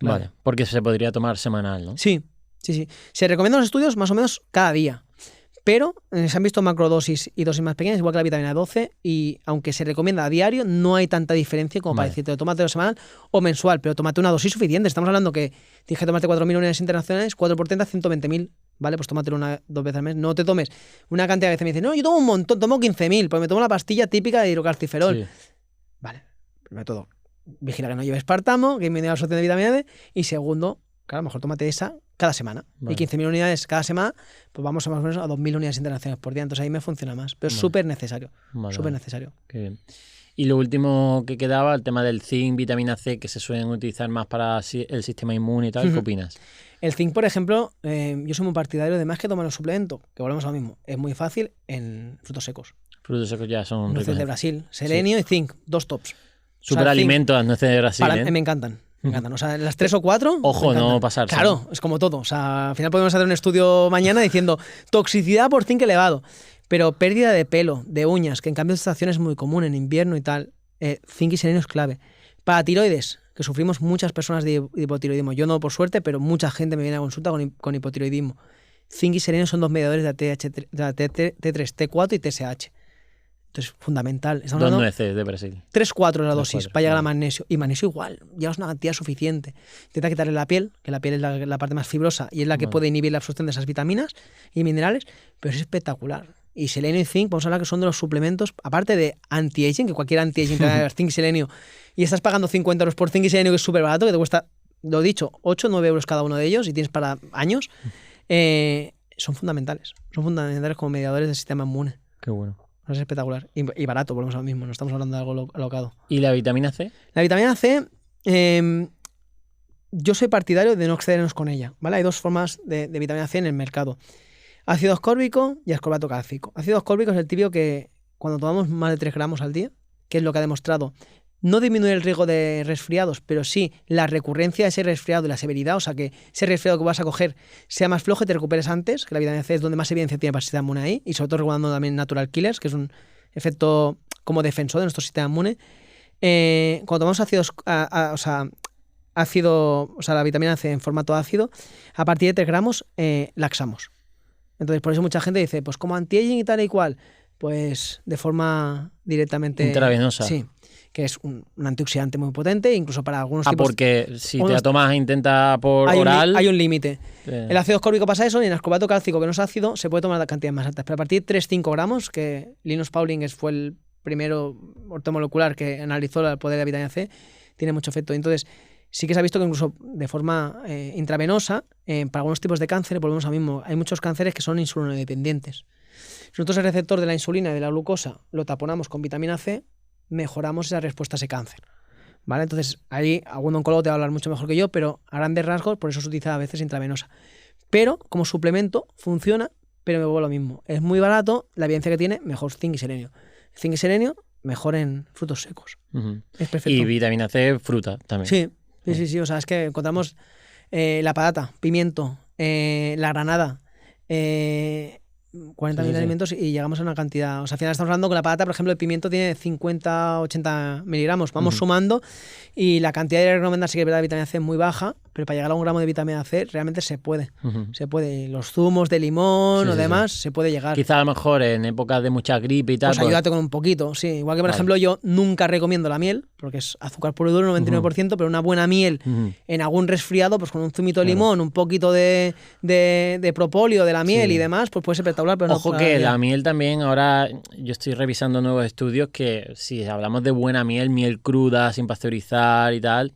Vale, porque se podría tomar semanal, ¿no? Sí. Se recomiendan los estudios más o menos cada día. Pero se han visto macrodosis y dosis más pequeñas, igual que la vitamina 12, y aunque se recomienda a diario, no hay tanta diferencia como para decirte, tómatelo semanal o mensual, pero tómate una dosis suficiente. Estamos hablando que tienes que tomarte 4000 unidades internacionales, 4 por 30, 120.000, ¿vale? Pues tómatelo 2 veces al mes. No te tomes una cantidad de veces. Me dicen, no, yo tomo un montón, tomo 15.000, porque me tomo la pastilla típica de hidrocalciferol. Sí. Vale, primero todo, vigila que no lleve espartamo, que disminuya la absorción de vitamina D, y segundo, claro, a lo mejor tómate esa cada semana. Y 15.000 unidades cada semana, pues vamos a más o menos a 2.000 unidades internacionales por día. Entonces ahí me funciona más. Pero es súper necesario. Súper necesario. Qué bien. Y lo último que quedaba, el tema del zinc, vitamina C, que se suelen utilizar más para el sistema inmune y tal. ¿Qué opinas? El zinc, por ejemplo, yo soy muy partidario de más que tomar un suplemento, que volvemos a lo mismo. Es muy fácil en frutos secos. Frutos secos ya son nueces de Brasil. Selenio y zinc, 2 tops. Superalimento a nueces de Brasil. Me encantan. Me encantan. O sea, las 3 o 4. Ojo, no pasarse. Claro, es como todo. O sea, al final podemos hacer un estudio mañana diciendo toxicidad por zinc elevado. Pero pérdida de pelo, de uñas, que en cambio de estación es muy común en invierno y tal. Zinc y selenio es clave. Para tiroides, que sufrimos muchas personas de hipotiroidismo. Yo no, por suerte, pero mucha gente me viene a consulta con hipotiroidismo. Zinc y selenio son 2 mediadores de la T3, T4 y TSH. Entonces, fundamental. 2 nueces de Brasil. 3-4 la dosis para llegar a magnesio. Y magnesio igual, llevas una cantidad suficiente. Intenta quitarle la piel, que la piel es la parte más fibrosa y es la que puede inhibir la absorción de esas vitaminas y minerales, pero es espectacular. Y selenio y zinc, vamos a hablar que son de los suplementos, aparte de anti-aging, que cualquier anti-aging te da zinc y selenio, y estás pagando 50 euros por zinc y selenio, que es súper barato, que te cuesta, lo dicho, 8-9 euros cada uno de ellos, y tienes para años, son fundamentales. Son fundamentales como mediadores del sistema inmune. Qué bueno. Es espectacular. Y barato, volvemos a lo mismo, no estamos hablando de algo alocado. ¿Y la vitamina C? La vitamina C, yo soy partidario de no excedernos con ella, ¿vale? Hay 2 formas de vitamina C en el mercado. Ácido ascórbico y ascorbato cálcico. Ácido ascórbico es el típico que cuando tomamos más de 3 gramos al día, que es lo que ha demostrado, no disminuye el riesgo de resfriados, pero sí la recurrencia de ese resfriado y la severidad, o sea que ese resfriado que vas a coger sea más flojo y te recuperes antes, que la vitamina C es donde más evidencia tiene para el sistema inmune ahí, y sobre todo regulando también natural killers, que es un efecto como defensor de nuestro sistema inmune. Cuando tomamos la vitamina C en formato ácido, a partir de 3 gramos laxamos. Entonces, por eso mucha gente dice, pues como anti-aging y tal y cual, pues de forma directamente... Intravenosa. Sí, que es un antioxidante muy potente, incluso para algunos tipos... porque si te la tomas intenta por oral... Hay un límite. El ácido ascórbico pasa eso, y en el ascorbato cálcico, que no es ácido, se puede tomar la cantidad más alta. Pero a partir de 3-5 gramos, que Linus Pauling fue el primero ortomolecular que analizó el poder de la vitamina C, tiene mucho efecto. Entonces, sí que se ha visto que incluso de forma intravenosa, para algunos tipos de cáncer, volvemos al mismo, hay muchos cánceres que son insulinodependientes. Si nosotros el receptor de la insulina y de la glucosa lo taponamos con vitamina C, mejoramos esa respuesta a ese cáncer. ¿Vale? Entonces, ahí algún oncólogo te va a hablar mucho mejor que yo, pero a grandes rasgos, por eso se utiliza a veces intravenosa. Pero como suplemento funciona, pero me vuelvo a lo mismo. Es muy barato, la evidencia que tiene, mejor zinc y selenio. Zinc y selenio, mejor en frutos secos. Es perfecto. Y vitamina C, fruta también. Sí. O sea, es que encontramos la patata, pimiento, la granada, 40.000 alimentos y llegamos a una cantidad. O sea, al final estamos hablando que la patata, por ejemplo, el pimiento tiene 50-80 miligramos. Vamos sumando y la cantidad de recomendada sí que es verdad de vitamina C es muy baja, pero para llegar a 1 gramo de vitamina C realmente se puede. Se puede. Los zumos de limón o demás, se puede llegar. Quizá a lo mejor en épocas de mucha gripe y tal. Pues ayúdate con un poquito, sí. Igual que, por ejemplo, yo nunca recomiendo la miel, porque es azúcar puro y duro, 99%, pero una buena miel en algún resfriado, pues con un zumito de limón, un poquito de propóleo de la miel y demás, pues puede ser espectacular. Pero ojo que la miel también, ahora yo estoy revisando nuevos estudios que si hablamos de buena miel cruda, sin pasteurizar y tal,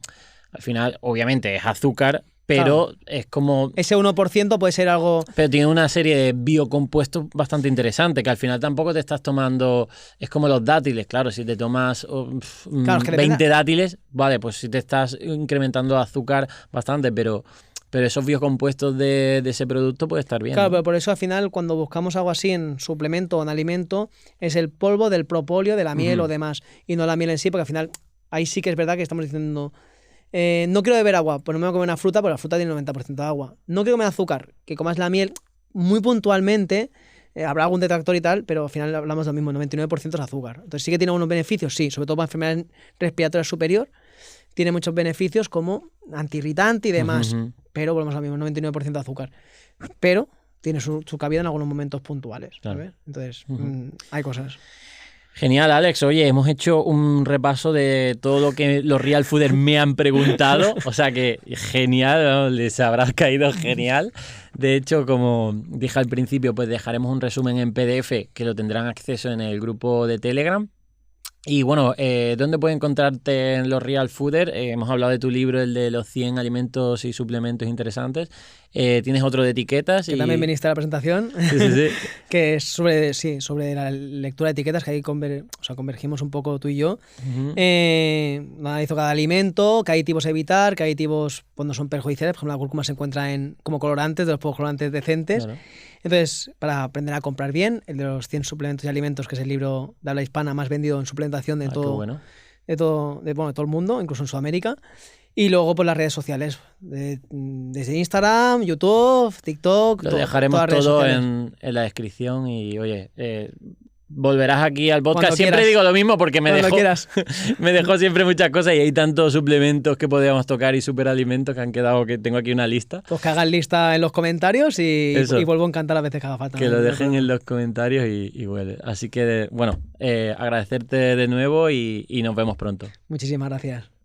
al final obviamente es azúcar, pero es como... Ese 1% puede ser algo... Pero tiene una serie de biocompuestos bastante interesantes, que al final tampoco te estás tomando... Es como los dátiles, claro, si te tomas 20 dátiles, vale, pues si te estás incrementando azúcar bastante, pero esos biocompuestos de ese producto puede estar bien. Claro, ¿no? pero por eso al final cuando buscamos algo así en suplemento o en alimento es el polvo del propóleo, de la miel o demás, y no la miel en sí, porque al final ahí sí que es verdad que estamos diciendo no quiero beber agua, pues no me voy a comer una fruta, porque la fruta tiene 90% de agua. No quiero comer azúcar, que comas la miel muy puntualmente, habrá algún detractor y tal, pero al final hablamos de lo mismo, 99% es azúcar. Entonces sí que tiene algunos beneficios, sí, sobre todo para enfermedad respiratoria superior, tiene muchos beneficios como antiirritante y demás, pero volvemos al mismo, 99% de azúcar. Pero tiene su cabida en algunos momentos puntuales, ¿sabes? Entonces, hay cosas. Genial, Alex. Oye, hemos hecho un repaso de todo lo que los Real Fooders me han preguntado. O sea que genial, ¿no? Les habrá caído genial. De hecho, como dije al principio, pues dejaremos un resumen en PDF que lo tendrán acceso en el grupo de Telegram. Y bueno, ¿dónde pueden encontrarte en los Real Fooders? Hemos hablado de tu libro, el de los 100 alimentos y suplementos interesantes. Tienes otro de etiquetas. Que también viniste a la presentación. Sí. Que es sobre la lectura de etiquetas, que ahí convergimos un poco tú y yo. Analizo cada alimento, qué aditivos evitar, qué aditivos no son perjudiciales. Por ejemplo, la cúrcuma se encuentra como colorantes, de los pocos colorantes decentes. Claro. Entonces, para aprender a comprar bien, el de los 100 suplementos y alimentos, que es el libro de habla hispana más vendido en suplementación de todo el mundo, incluso en Sudamérica. Y luego por las redes sociales, desde Instagram, YouTube, TikTok. Lo dejaremos todo en la descripción y oye, volverás aquí al podcast. Cuando Siempre quieras. digo lo mismo porque me Cuando dejó, quieras. me dejó siempre muchas cosas y hay tantos suplementos que podríamos tocar y superalimentos que han quedado, que tengo aquí una lista. Pues que hagan lista en los comentarios y Eso. vuelvo a encantar las veces que haga falta. Que lo dejen en los comentarios y vuelve. Así que, bueno, agradecerte de nuevo y nos vemos pronto. Muchísimas gracias.